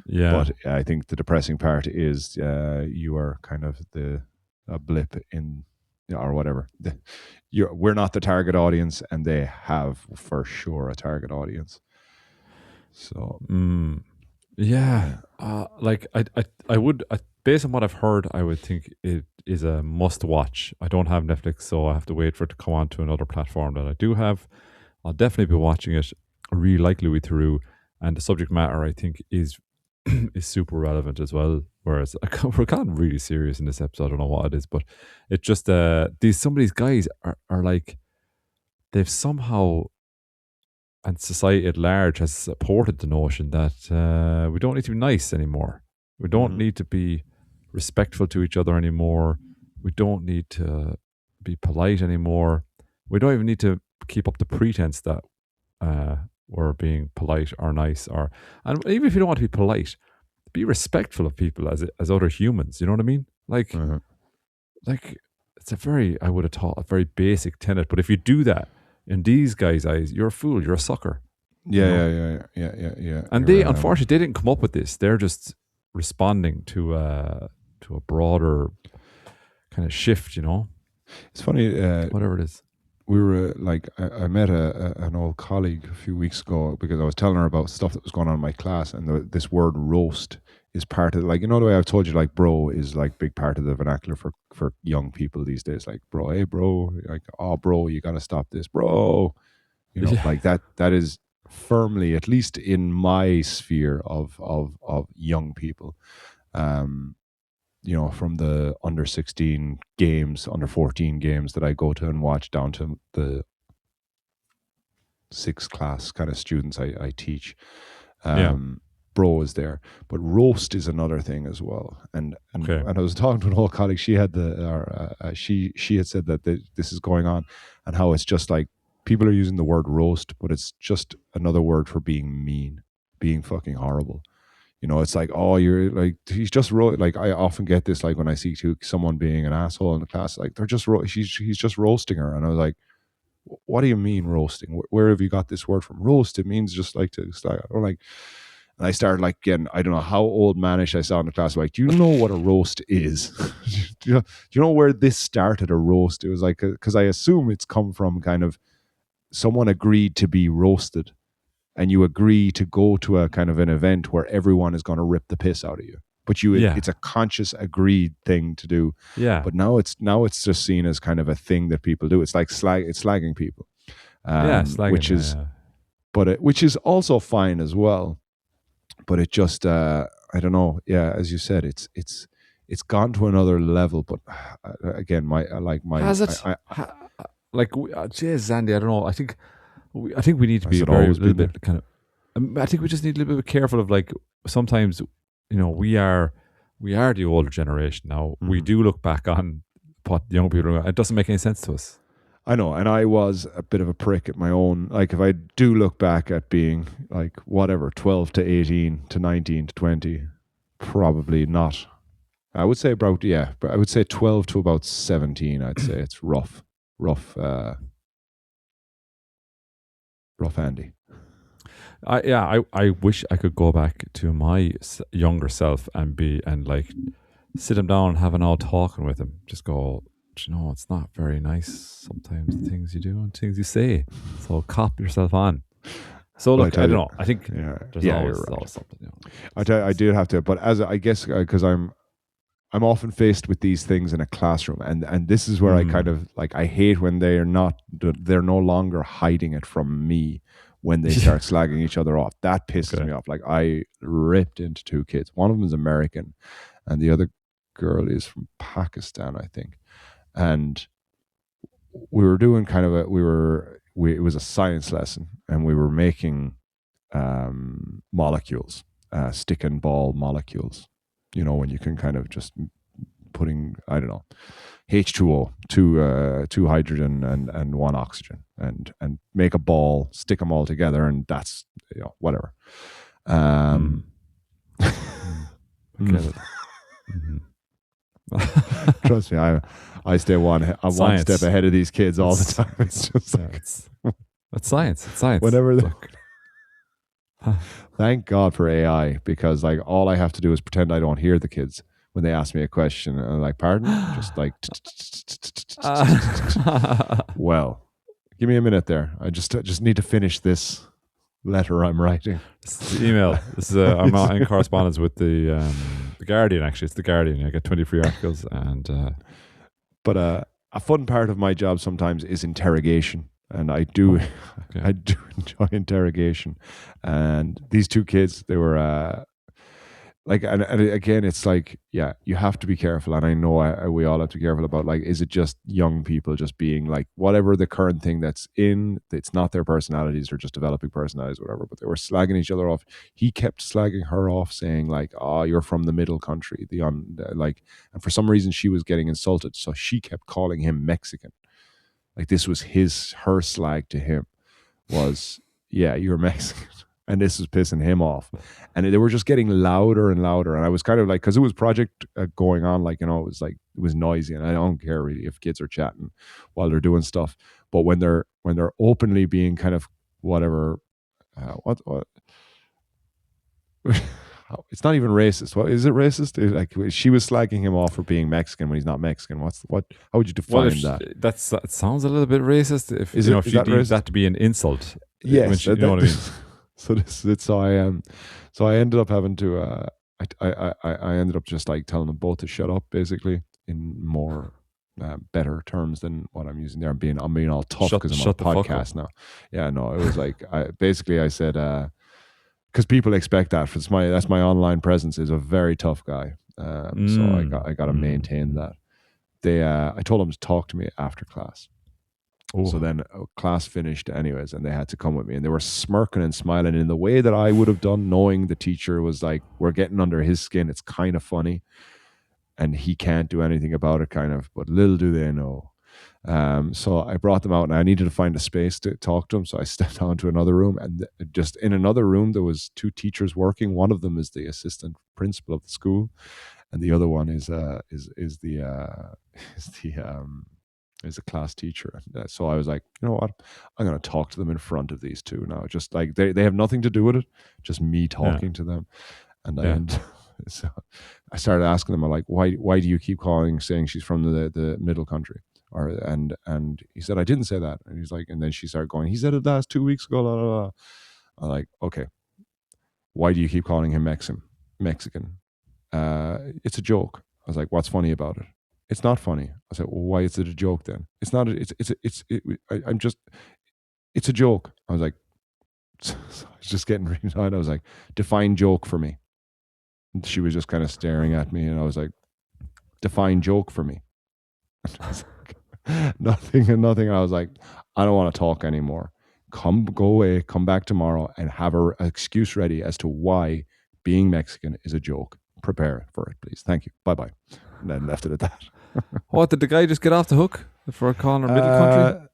B: Yeah,
A: But I think the depressing part is you are kind of a blip in or whatever. We're not the target audience, and they have for sure a target audience. So
B: Mm, yeah.
A: yeah.
B: Like I would, based on what I've heard, I would think it is a must watch. I don't have Netflix, so I have to wait for it to come on to another platform that I do have. I'll definitely be watching it. Really likely way through, and the subject matter I think is is super relevant as well. Whereas we're gotten really serious in this episode. I don't know what it is, but it just some of these guys are like they've somehow, and society at large has supported the notion that we don't need to be nice anymore. We don't
A: Mhm.
B: need to be respectful to each other anymore. We don't need to be polite anymore. We don't even need to keep up the pretense that we're being polite or nice, or and even if you don't want to be polite, be respectful of people as other humans. You know what I mean?
A: Uh-huh.
B: Like it's a very, I would have thought, a very basic tenet. But if you do that in these guys' eyes, you're a fool. You're a sucker. You
A: Yeah,
B: know.
A: yeah.
B: And they,
A: You're
B: unfortunately, they didn't come up with this. They're just responding to a broader kind of shift. You know,
A: it's funny.
B: whatever it is.
A: We were like, I met an old colleague a few weeks ago because I was telling her about stuff that was going on in my class, and this word roast is part of, like, you know, the way I've told you, like, bro is like big part of the vernacular for young people these days. Like, bro, hey bro, like, oh bro, you gotta stop this, bro. You know,
B: Yeah,
A: like that is firmly, at least in my sphere of young people. Um, you know, from the under 16 games, under 14 games that I go to and watch, down to the sixth class kind of students I teach.
B: yeah.
A: Bro is there, but roast is another thing as well.
B: Okay.
A: And I was talking to an old colleague. She had she had said that this is going on, and how it's just like people are using the word roast, but it's just another word for being mean, being fucking horrible. You know, it's like, oh, you're like, he's just like, I often get this, like when I see someone being an asshole in the class, like they're just he's just roasting her, and I was like, what do you mean roasting? Where have you got this word from? Roast, it means just like to slag, or like. And I started like getting, I don't know how old manish I saw in the class. Like, do you know what a roast is? Do you know where this started? A roast. It was like, because I assume it's come from kind of someone agreed to be roasted, and you agree to go to a kind of an event where everyone is going to rip the piss out of you. But
B: Yeah.
A: it's a conscious agreed thing to do.
B: Yeah.
A: But now it's just seen as kind of a thing that people do. It's like it's slagging people,
B: Yeah. Slagging.
A: which is, which is also fine as well. But it just, I don't know. Yeah, as you said, it's gone to another level. But again,
B: Has it? Jeez, Zandy, I don't know. I think we need to
A: has
B: be
A: it
B: very a
A: always
B: little
A: been there?
B: bit kind of. I think we just need a little bit careful of, like, sometimes, you know, we are the older generation now. We
A: Mhm.
B: do look back on what young people are. It doesn't make any sense to us.
A: I know, and I was a bit of a prick at my own. Like, if I do look back at being like whatever, 12 to 18 to 19 to 20, probably not. I would say about, yeah, but I would say 12 to about 17. I'd say it's rough, rough Andy.
B: I wish I could go back to my younger self and like sit him down and have an old talking with him. Just go, "Do you know, it's not very nice sometimes, the things you do and things you say. So cop yourself on." So
A: But I
B: look, I
A: tell
B: don't
A: you,
B: know. I think
A: yeah,
B: there's
A: yeah,
B: always,
A: you're right.
B: something. You know,
A: I did have to, but as I guess, because I'm often faced with these things in a classroom, and this is where I kind of like, I hate when they're no longer hiding it from me when they
B: Yeah.
A: start slagging each other off. That pisses
B: Okay.
A: me off. Like, I ripped into two kids. One of them is American, and the other girl is from Pakistan, I think. And we were doing kind of it was a science lesson, and we were making molecules, stick and ball molecules. You know, when you can kind of just putting, I don't know, H2O, two hydrogen and one oxygen, and make a ball, stick them all together, and that's, you know, whatever.
B: Mm. I get it.
A: Trust me, I stay one step
B: Science.
A: ahead of these kids all the
B: It's-
A: time. It's just
B: Yeah,
A: like,
B: it's science. It's science.
A: whenever
B: Look.
A: thank God for AI, because like all I have to do is pretend I don't hear the kids, when they ask me a question. And I'm like, pardon? Just like, well, give me a minute there. I just need to finish this letter I'm writing.
B: This is the email. This is I'm not in correspondence with the Guardian. Actually, it's the Guardian. I get 20 free articles, and
A: but a fun part of my job sometimes is interrogation, and I do I do enjoy interrogation. And these two kids, they were like, and again, it's like, yeah, you have to be careful, and I know we all have to be careful about, like, is it just young people just being like whatever the current thing that's in? It's not their personalities; they're just developing personalities, whatever. But they were slagging each other off. He kept slagging her off, saying like, "Oh, you're from the middle country," like, and for some reason she was getting insulted, so she kept calling him Mexican. Like this was her slag to him was, yeah, you're Mexican. And this was pissing him off. And they were just getting louder and louder. And I was kind of like, because it was project going on, like, it was like, it was noisy. And I don't care really if kids are chatting while they're doing stuff. But when they're openly being kind of whatever, what it's not even racist. What is it racist? Like she was slagging him off for being Mexican when he's not Mexican. How would you define that?
B: That sounds a little bit racist. If
A: if
B: you deem that to be an insult.
A: Yes,
B: you know what I mean.
A: So I ended up having to I ended up just like telling them both to shut up, basically, in more better terms than what I'm using there. I'm being all tough because I'm on a podcast now. Yeah, no, it was like I said because people expect that. That's my online presence is a very tough guy. So I got to maintain that. I told them to talk to me after class. Ooh. So then class finished anyways, and they had to come with me, and they were smirking and smiling in the way that I would have done, knowing the teacher was like, we're getting under his skin. It's kind of funny, and he can't do anything about it, kind of. But little do they know. So I brought them out, and I needed to find a space to talk to them. So I stepped onto another room, and just in another room there was two teachers working. One of them is the assistant principal of the school, and the other one is a class teacher. So I was like, you know what? I'm going to talk to them in front of these two now. Just like they have nothing to do with it, just me talking to them. And so I started asking them, like, why do you keep saying she's from the middle country? And he said, I didn't say that. And he's like, and then she started going, he said it last 2 weeks ago. Blah, blah, blah. I'm like, okay, why do you keep calling him Mexican? It's a joke. I was like, what's funny about it? It's not funny. I said, well, why is it a joke then? It's not. It's a joke. I was like, so I was just getting really tired. I was like, define joke for me. And she was just kind of staring at me, and I was like, define joke for me. Nothing. And I was like, I don't want to talk anymore. Go away. Come back tomorrow and have an excuse ready as to why being Mexican is a joke. Prepare for it, please. Thank you. Bye-bye. And then left it at that.
B: What, did the guy just get off the hook for calling her middle country?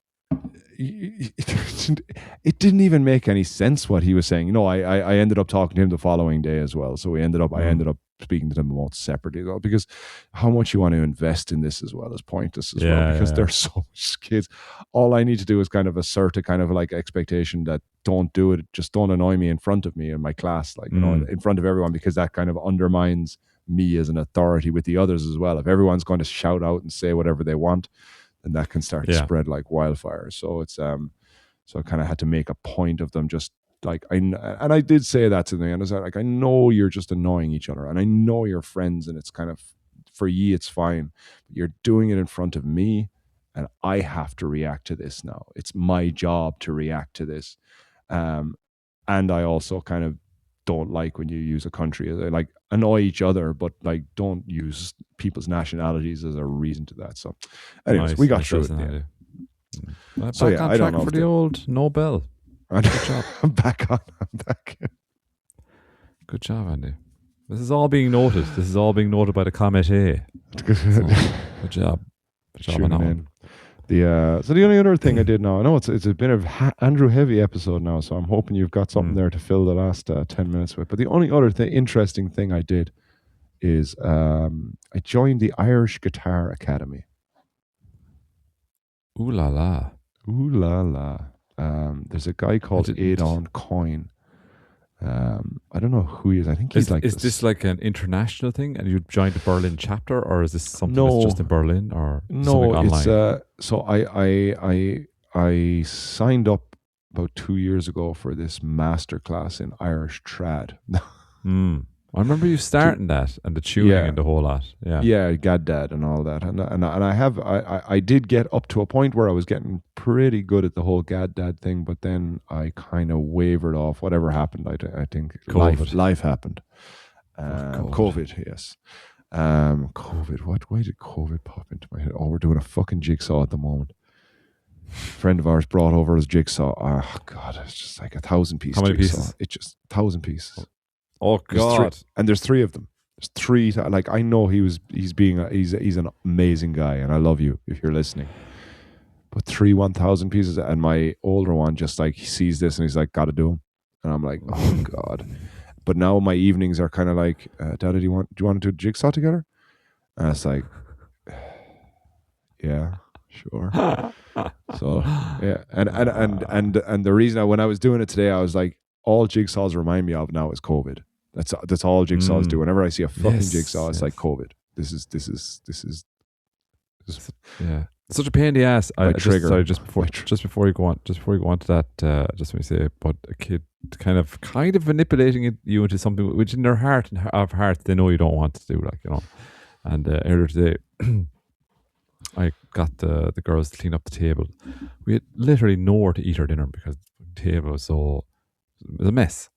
A: It didn't even make any sense what he was saying. I ended up talking to him the following day as well. So I ended up speaking to them both separately, though, because how much you want to invest in this as well is pointless as well, because there's so much kids. All I need to do is kind of assert a kind of like expectation that don't do it, just don't annoy me in front of me in my class, like, in front of everyone, because that kind of undermines me as an authority with the others as well. If everyone's going to shout out and say whatever they want, then that can start to spread like wildfire. So it's so I kind of had to make a point of them just like, I did say that to them, and I was like, I know you're just annoying each other, and I know you're friends, and it's kind of, for ye it's fine, but you're doing it in front of me, and I have to react to this now. It's my job to react to this, and I also kind of don't like when you use a country, like, annoy each other, but like don't use people's nationalities as a reason to that. So anyways, we got through it.
B: So back on track for the old Nobel. Good job.
A: I'm back.
B: Good job, Andy. This is all being noted. This is all being noted by the committee. Good job. Good job on that one.
A: So the only other thing I did now, I know it's been a Andrew heavy episode now, so I'm hoping you've got something there to fill the last 10 minutes with. But the only other interesting thing I did is I joined the Irish Guitar Academy.
B: Ooh la la.
A: Ooh la la. There's a guy called Aidan Coyne, I don't know who he is. I think he's
B: Is this like an international thing, and you joined the Berlin chapter, or is this something that's just in Berlin, or something
A: No, it's
B: online?
A: so I signed up about 2 years ago for this masterclass in Irish trad.
B: Hmm. I remember you
A: to
B: starting that and the tuning
A: Yeah,
B: and the whole lot. Yeah.
A: yeah, Gaddad and all that, and I have I did get up to a point where I was getting pretty good at the whole Gaddad thing, but then I kind of wavered off. Whatever happened, I think
B: COVID.
A: life happened.
B: Fuck COVID.
A: COVID, yes. COVID. Why did COVID pop into my head? Oh, we're doing a fucking jigsaw at the moment. A friend of ours brought over his jigsaw. Oh God, it's just like a 1,000 piece
B: How many
A: jigsaw.
B: pieces?
A: It's just 1,000 pieces.
B: Oh
A: There's three,
B: God.
A: and there's three of them. There's three. Like I know he's an amazing guy, and I love you if you're listening. But three 1,000 pieces, and my older one just like he sees this and he's like, "Got to do them," and I'm like, "Oh God." But now my evenings are kind of like, Dad, do you want to do jigsaw together? And it's like, yeah, sure. So yeah, and the reason when I was doing it today, I was like, all jigsaws remind me of now is COVID. That's all jigsaws do.
B: Mm.
A: Whenever I see a fucking
B: Yes.
A: jigsaw, it's like
B: Yes.
A: COVID. This is
B: Yeah. Such a pain in the ass.
A: my
B: I just
A: trigger.
B: sorry, just before you go on, to that, just when you say about a kid kind of manipulating you into something which in their heart and of heart they know you don't want to do, like, you know. And earlier today, I got the girls to clean up the table. We had literally nowhere to eat our dinner because the table was it was a mess.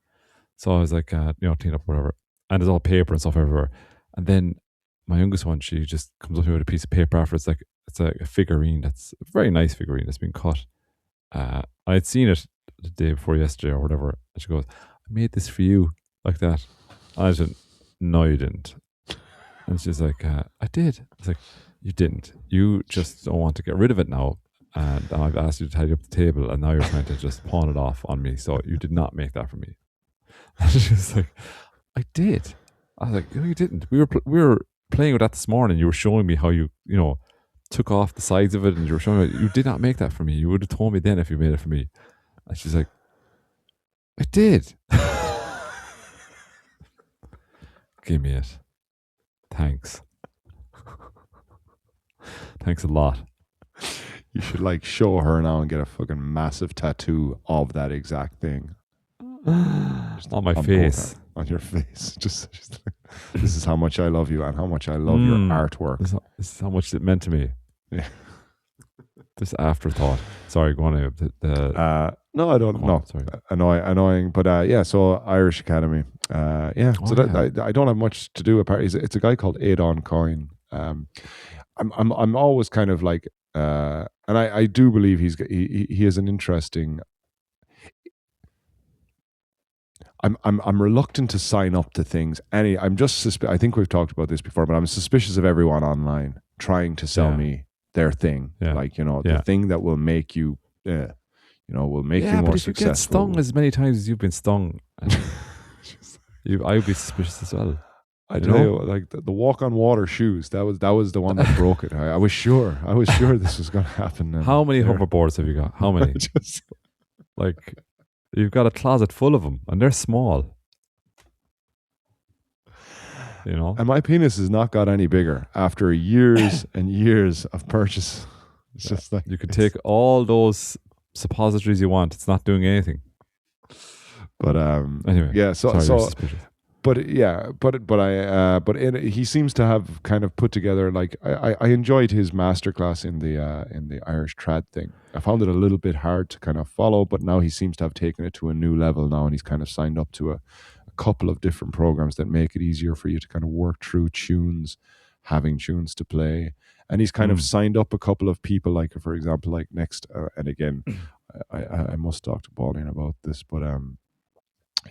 B: So I was like, clean up whatever, and there's all paper and stuff everywhere. And then my youngest one, she just comes up here with a piece of paper after. It's like a figurine that's a very nice figurine that's been cut. I had seen it the day before yesterday or whatever, and she goes, "I made this for you," like that. I said, "No, you didn't." And she's like, "I did." I was like, "You didn't. You just don't want to get rid of it now." And I've asked you to tidy up the table, and now you're trying to just pawn it off on me. So you did not make that for me. And she's like, "I did." I was like, "No, you didn't. We were playing with that this morning. You were showing me how you took off the sides of it, and you were showing me you did not make that for me. You would have told me then if you made it for me." And she's like, "I did." Give me it. Thanks. Thanks a lot.
A: You should like show her now and get a fucking massive tattoo of that exact thing. Just
B: On my
A: on
B: face.
A: on your face. Just like, this is how much I love you and how much I love your artwork.
B: This is how much it meant to me.
A: Yeah.
B: This afterthought. Sorry, go on.
A: No, I don't know.
B: Sorry.
A: Annoying, but yeah. So Irish Academy. Yeah. So I don't have much to do apart. It's a guy called Adon Coyne. I'm always kind of like, and I do believe he has an interesting. I'm reluctant to sign up to things. I'm just I think we've talked about this before, but I'm suspicious of everyone online trying to sell me their thing.
B: Yeah.
A: Like, the thing that will make you, will make you more
B: but if
A: successful.
B: you get stung as many times as you've been stung, I would be suspicious as well.
A: I tell you, like the walk on water shoes, that was the one that broke it. I was sure this was going to happen.
B: How many hoverboards have you got? How many? Like, you've got a closet full of them, and they're small.
A: And my penis has not got any bigger after years and years of purchase. It's just like
B: you could take all those suppositories you want. It's not doing anything.
A: But
B: anyway,
A: yeah. So
B: suspicious.
A: But yeah, he seems to have kind of put together, like, I enjoyed his masterclass in the Irish trad thing. I found it a little bit hard to kind of follow, but now he seems to have taken it to a new level now, and he's kind of signed up to a couple of different programs that make it easier for you to kind of work through tunes, having tunes to play. And he's kind of signed up a couple of people, like, for example, like next, and again, I must talk to Pauline about this, but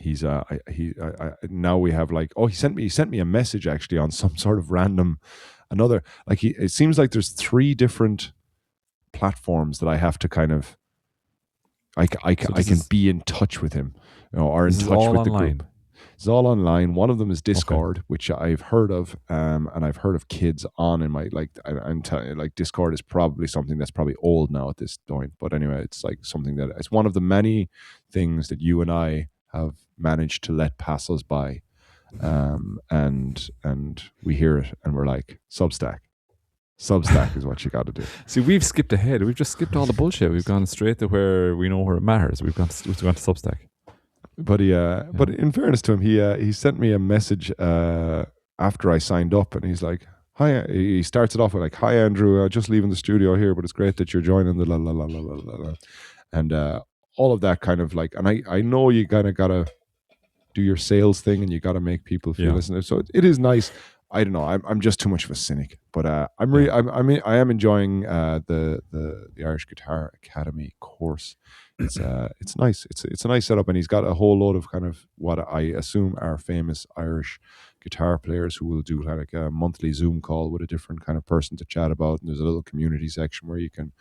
A: he's now we have like, he sent me a message actually on some sort of random it seems like there's 3 different platforms that I have to kind of I can be in touch with him, or in touch with the group. It's all online. One of them is Discord, which I've heard of, and I've heard of kids on in my, like, I'm telling you, like, Discord is probably something that's probably old now at this point. But anyway, it's like something that it's one of the many things that you and I have managed to let pass us by. And we hear it and we're like, Substack is what you got to do.
B: See, we've skipped ahead. We've just skipped all the bullshit. We've gone straight to where we know where it matters. We've gone to Substack.
A: But but in fairness to him, he sent me a message after I signed up, and he's like, "Hi." He starts it off with like, "Hi Andrew, just leaving the studio here, but it's great that you're joining the la la la la la la la," and all of that kind of like, and I know you kind of gotta do your sales thing, and you gotta make people feel listeners. So it is nice. I don't know. I'm just too much of a cynic, but I am enjoying the Irish Guitar Academy course. It's nice. It's a nice setup, and he's got a whole load of kind of what I assume are famous Irish guitar players who will do like a monthly Zoom call with a different kind of person to chat about. And there's a little community section where you can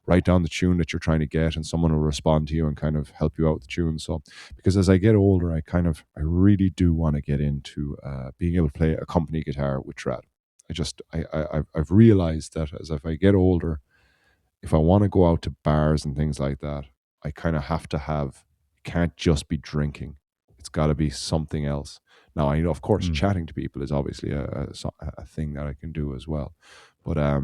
A: write down the tune that you're trying to get, and someone will respond to you and kind of help you out with the tune. So, because as I get older, I really do want to get into being able to play a company guitar with Trad. I've realized that as if I get older, if I want to go out to bars and things like that, I kind of have to have, can't just be drinking. It's got to be something else. Now, I know, of course, chatting to people is obviously a thing that I can do as well. But I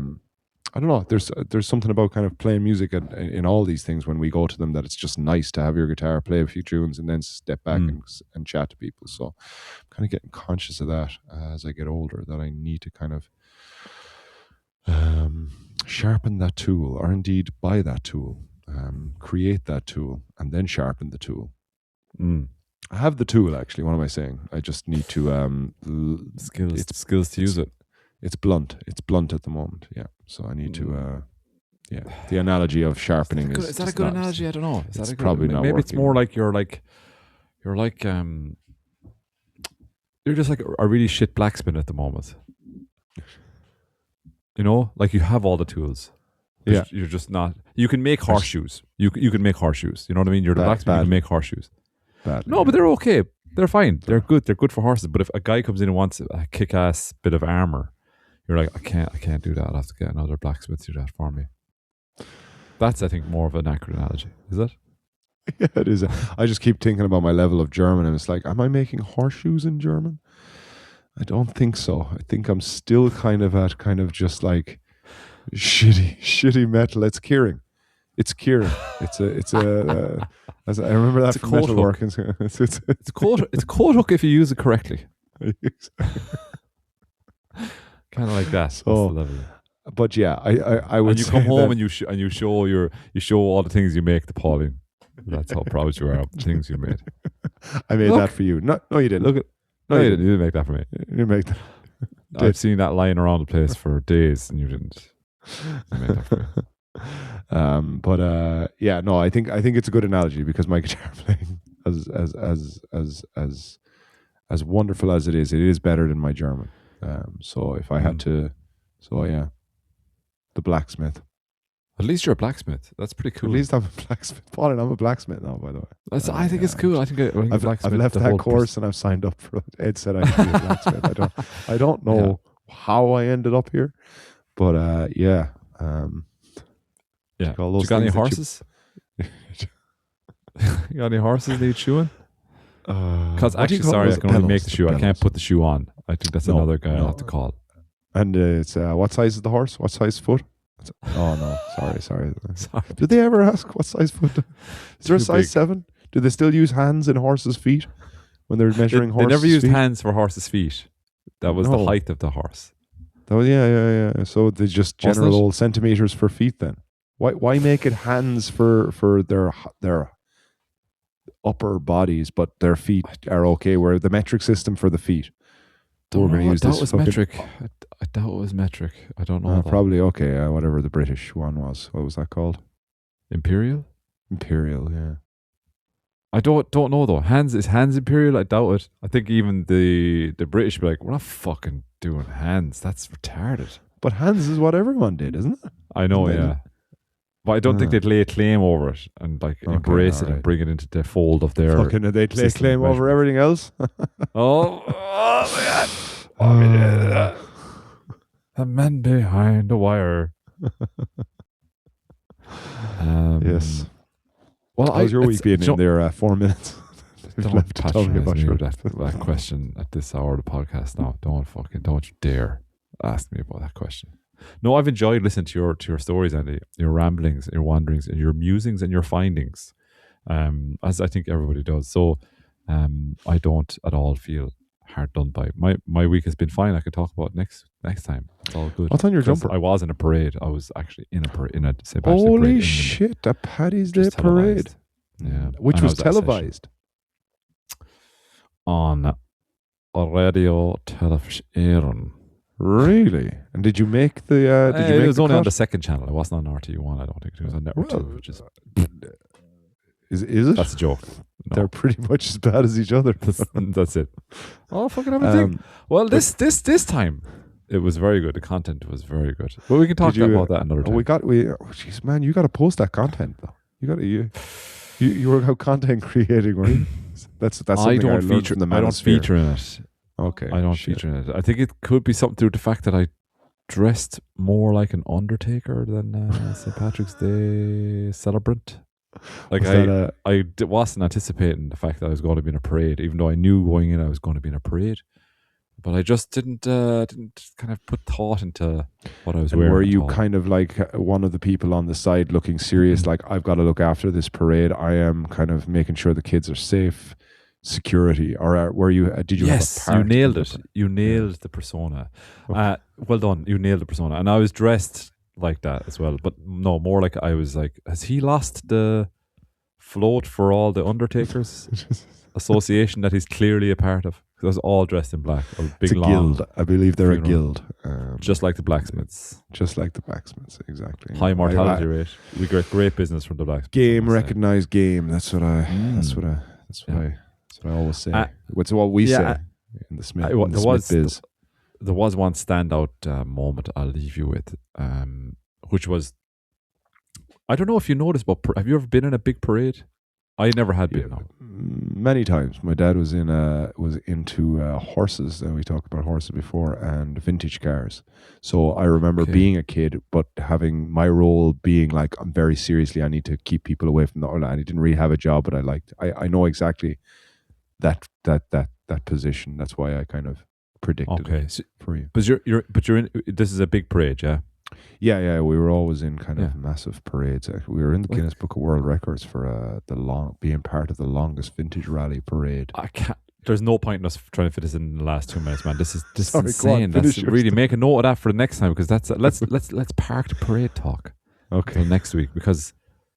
A: don't know. There's something about kind of playing music in all these things when we go to them that it's just nice to have your guitar, play a few tunes, and then step back and chat to people. So I'm kind of getting conscious of that as I get older, that I need to kind of sharpen that tool, or indeed buy that tool. Create that tool and then sharpen the tool. I have the tool, actually. What am I saying? I just need to
B: skills to use it.
A: It's blunt at the moment. Yeah, so I need to. The analogy of sharpening is
B: that a good analogy? I don't know. Is that
A: probably not.
B: Maybe
A: working.
B: It's more like you're just like a really shit blacksmith at the moment. You know, like you have all the tools.
A: Yeah,
B: you're just not. You can make horseshoes. You can make horseshoes. You know what I mean? You're the blacksmith. You can make horseshoes. No, but they're okay. They're fine. They're good. They're good for horses. But if a guy comes in and wants a kick-ass bit of armor, you're like, I can't do that. I'll have to get another blacksmith to do that for me. That's, I think, more of an accurate analogy. Is it?
A: Yeah, it is. I just keep thinking about my level of German, and it's like, am I making horseshoes in German? I don't think so. I think I'm still kind of just like shitty metal. It's Kieran. It's a. As I remember that from metalwork.
B: It's a coat hook if you use it correctly. Kind of like that.
A: So, but yeah, I would.
B: And you come home and you show all the things you make to Pauline. That's how proud you are of the things you made.
A: I made that for you. No, you didn't.
B: Look at. No, you didn't. You didn't make that for me.
A: You didn't make that.
B: I've seen that lying around the place for days, and you didn't. You made that for me.
A: I think it's a good analogy, because my guitar playing, as wonderful as it is better than my German. So if I had to, the blacksmith.
B: At least you're a blacksmith. That's pretty cool.
A: At least I'm a blacksmith. Paul, and I'm a blacksmith now, by the way.
B: I think it's cool. I've
A: left that course and I've signed up for it. Ed said I should be a blacksmith. I don't know how I ended up here, but
B: yeah. You got any horses? You got any horses that you chewing? Because actually, sorry, I can only make the shoe. I can't put the shoe on. I think that's another guy I'll have to call.
A: And it's what size is the horse? What size foot? Oh no, sorry. Did they ever ask what size foot? Is there a size 7? Do they still use hands in horses' feet when they're measuring horses' feet?
B: They never used hands for horses' feet. That was the height of the horse.
A: Yeah. So they just general old centimeters for feet then. Why make it hands for their upper bodies, but their feet are okay? Where the metric system for the feet?
B: I doubt it was metric. I doubt it was metric. I don't know.
A: Probably okay. Whatever the British one was. What was that called?
B: Imperial.
A: Yeah.
B: I don't know though. Is hands imperial? I doubt it. I think even the British be like, we're not fucking doing hands. That's retarded.
A: But hands is what everyone did, isn't it?
B: I know, yeah. But I don't think they'd lay a claim over it and embrace it and bring it into the fold of their.
A: Fucking they'd lay a claim over everything else.
B: oh my God. The men behind the wire.
A: Yes.
B: Well,
A: how's your week been in there? 4 minutes. We've left a tummy
B: patronize me
A: mushroom.
B: with that question at this hour of the podcast. No, don't you dare ask me about that question. No, I've enjoyed listening to your stories, Andy, your ramblings, your wanderings, and your musings and your findings, as I think everybody does. So, I don't at all feel hard done by. My week has been fine. I could talk about next time. It's all good.
A: What's on your
B: 'Cause
A: jumper?
B: I was in a parade. I was actually in a St. Patrick's Day parade.
A: Holy shit! A Paddy's Day
B: Just
A: parade.
B: televised. Yeah,
A: Which
B: and I
A: was
B: at a session
A: televised.
B: on a radio television.
A: Really? And did you make the? Did you make
B: It was
A: the
B: only on
A: cut?
B: the second channel. It wasn't on RT1. I don't think it was on Network
A: Well,
B: 2, which is
A: Is it?
B: that's a joke. No.
A: They're pretty much as bad as each other.
B: That's it. Oh, fucking everything. Well, this time it was very good. The content was very good. But we can talk
A: Did you,
B: about that another time.
A: Jeez, man, you got to post that content though. You were out content creating, right? That's
B: I
A: something
B: don't
A: learned
B: feature.
A: from the
B: I don't
A: manosphere.
B: feature in it.
A: Okay,
B: I don't
A: shit.
B: feature in it. I think it could be something to do with the fact that I dressed more like an undertaker than St. Patrick's Day celebrant. Like
A: Was that
B: wasn't anticipating the fact that I was going to be in a parade, even though I knew going in I was going to be in a parade. But I just didn't kind of put thought into what I was
A: and
B: wearing.
A: were
B: at
A: you
B: all.
A: kind of like one of the people on the side looking serious, like I've got to look after this parade? I am kind of making sure the kids are safe, security, or were you? Did you?
B: Yes,
A: have a part
B: you nailed
A: in
B: it.
A: the-
B: You nailed the persona.
A: Okay.
B: Well done. You nailed the persona, and I was dressed like that as well. But no, more like I was like, has he lost the float for all the Undertakers association that he's clearly a part of? Because I was all dressed in black. A big
A: It's a
B: long,
A: guild. I believe they're a
B: funeral.
A: guild.
B: just like the blacksmiths.
A: Just like the blacksmiths, exactly.
B: High mortality
A: I-
B: rate. We get great business from the blacksmiths.
A: game
B: I must say.
A: recognized game. That's what I. That's what I. That's what I always say. What's what we say in the Smith, in the Smith biz.
B: There was one standout moment I'll leave you with, which was, I don't know if you noticed, but have you ever been in a big parade? I never had been. No.
A: Many times. My dad was into horses, and we talked about horses before, and vintage cars. So I remember
B: Okay.
A: being a kid, but having my role being like, I'm very seriously, I need to keep people away from the. And I didn't really have a job, but I know exactly that position. That's why I kind of predicted
B: Okay,
A: it
B: so,
A: for you.
B: but you're in. This is a big parade, yeah.
A: Yeah, we were always in kind of
B: Yeah.
A: massive parades. We were in the
B: Like-
A: Guinness Book of World Records for being part of the longest vintage rally parade.
B: I can't. There's no point in us trying to fit this in the last 2 minutes, man. This is
A: Sorry, go on,
B: insane.
A: finish
B: That's
A: your
B: really
A: story.
B: make a note of that for the next time, because that's let's park the parade talk
A: Okay.
B: till next week, because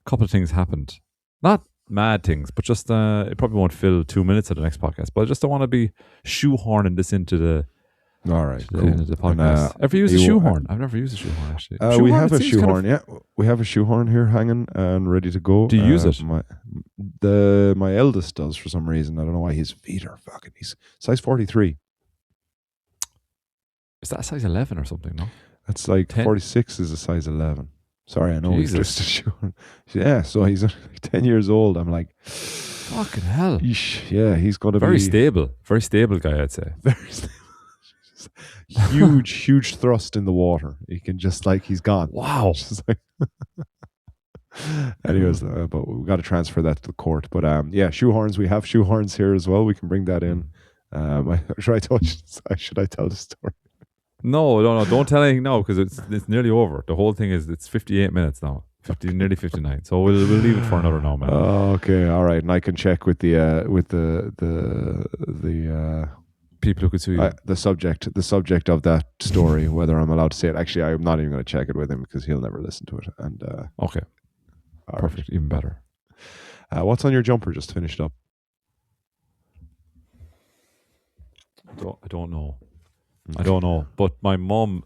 B: a couple of things happened. Not mad things, but just it probably won't fill 2 minutes of the next podcast. But I just don't want to be shoehorning this into the
A: All right.
B: the
A: Cool.
B: end of the podcast. Ever used a
A: you-
B: shoehorn? I've never used a shoehorn actually.
A: We have
B: it
A: a
B: seems kind
A: shoehorn.
B: of-
A: Yeah, we have a shoehorn here hanging and ready to go.
B: Do you use it?
A: My eldest does for some reason. I don't know why. His feet are fucking. He's size 43.
B: Is that a size 11 or something? No.
A: That's like
B: 10?
A: 46 is a size 11. Sorry, I know
B: Jesus.
A: he's just a shoehorn. Yeah, so he's only 10 years old. I'm like,
B: Fucking hell.
A: Eesh, yeah, he's going to
B: Very
A: be
B: very stable guy, I'd say.
A: very stable. huge thrust in the water. He can just like he's gone.
B: Wow.
A: Just like anyways, but we've got to transfer that to the court. But yeah, shoehorns. We have shoehorns here as well. We can bring that in. Should I tell the story?
B: No, don't tell anything now, because it's nearly over. The whole thing is it's 58 minutes now, nearly 59. So we'll leave it for another now, man.
A: Okay, all right. And I can check with the
B: People who could sue you.
A: the subject of that story, whether I'm allowed to say it. Actually, I'm not even going to check it with him because he'll never listen to it. And
B: Okay,
A: all right.
B: perfect, even better.
A: What's on your jumper? Just to finish it up.
B: I don't know. I don't know. But my mum,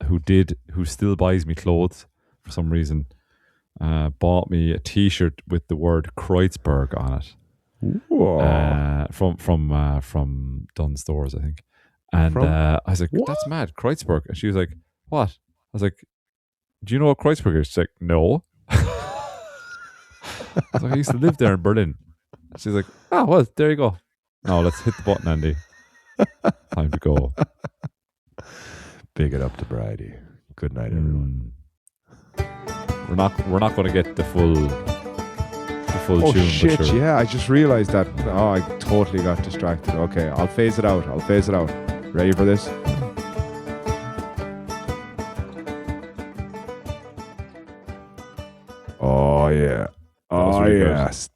B: who still buys me clothes for some reason, bought me a T-shirt with the word Kreuzberg on it.
A: Whoa.
B: From Dunn Stores, I think. And I was like,
A: What?
B: that's mad, Kreuzberg. And she was like, what? I was like, do you know what Kreuzberg is? She's like, no. I was like, I used to live there in Berlin. She's like, oh, well, there you go. Now let's hit the button, Andy. Time to go.
A: Big it up to Bridie. Good night, everyone.
B: We're not going to get the full the full
A: Oh
B: tune.
A: shit!
B: But sure.
A: Yeah, I just realized that. Oh, I totally got distracted. Okay, I'll phase it out. Ready for this? Oh yeah.
B: was
A: Oh
B: really good.
A: yes.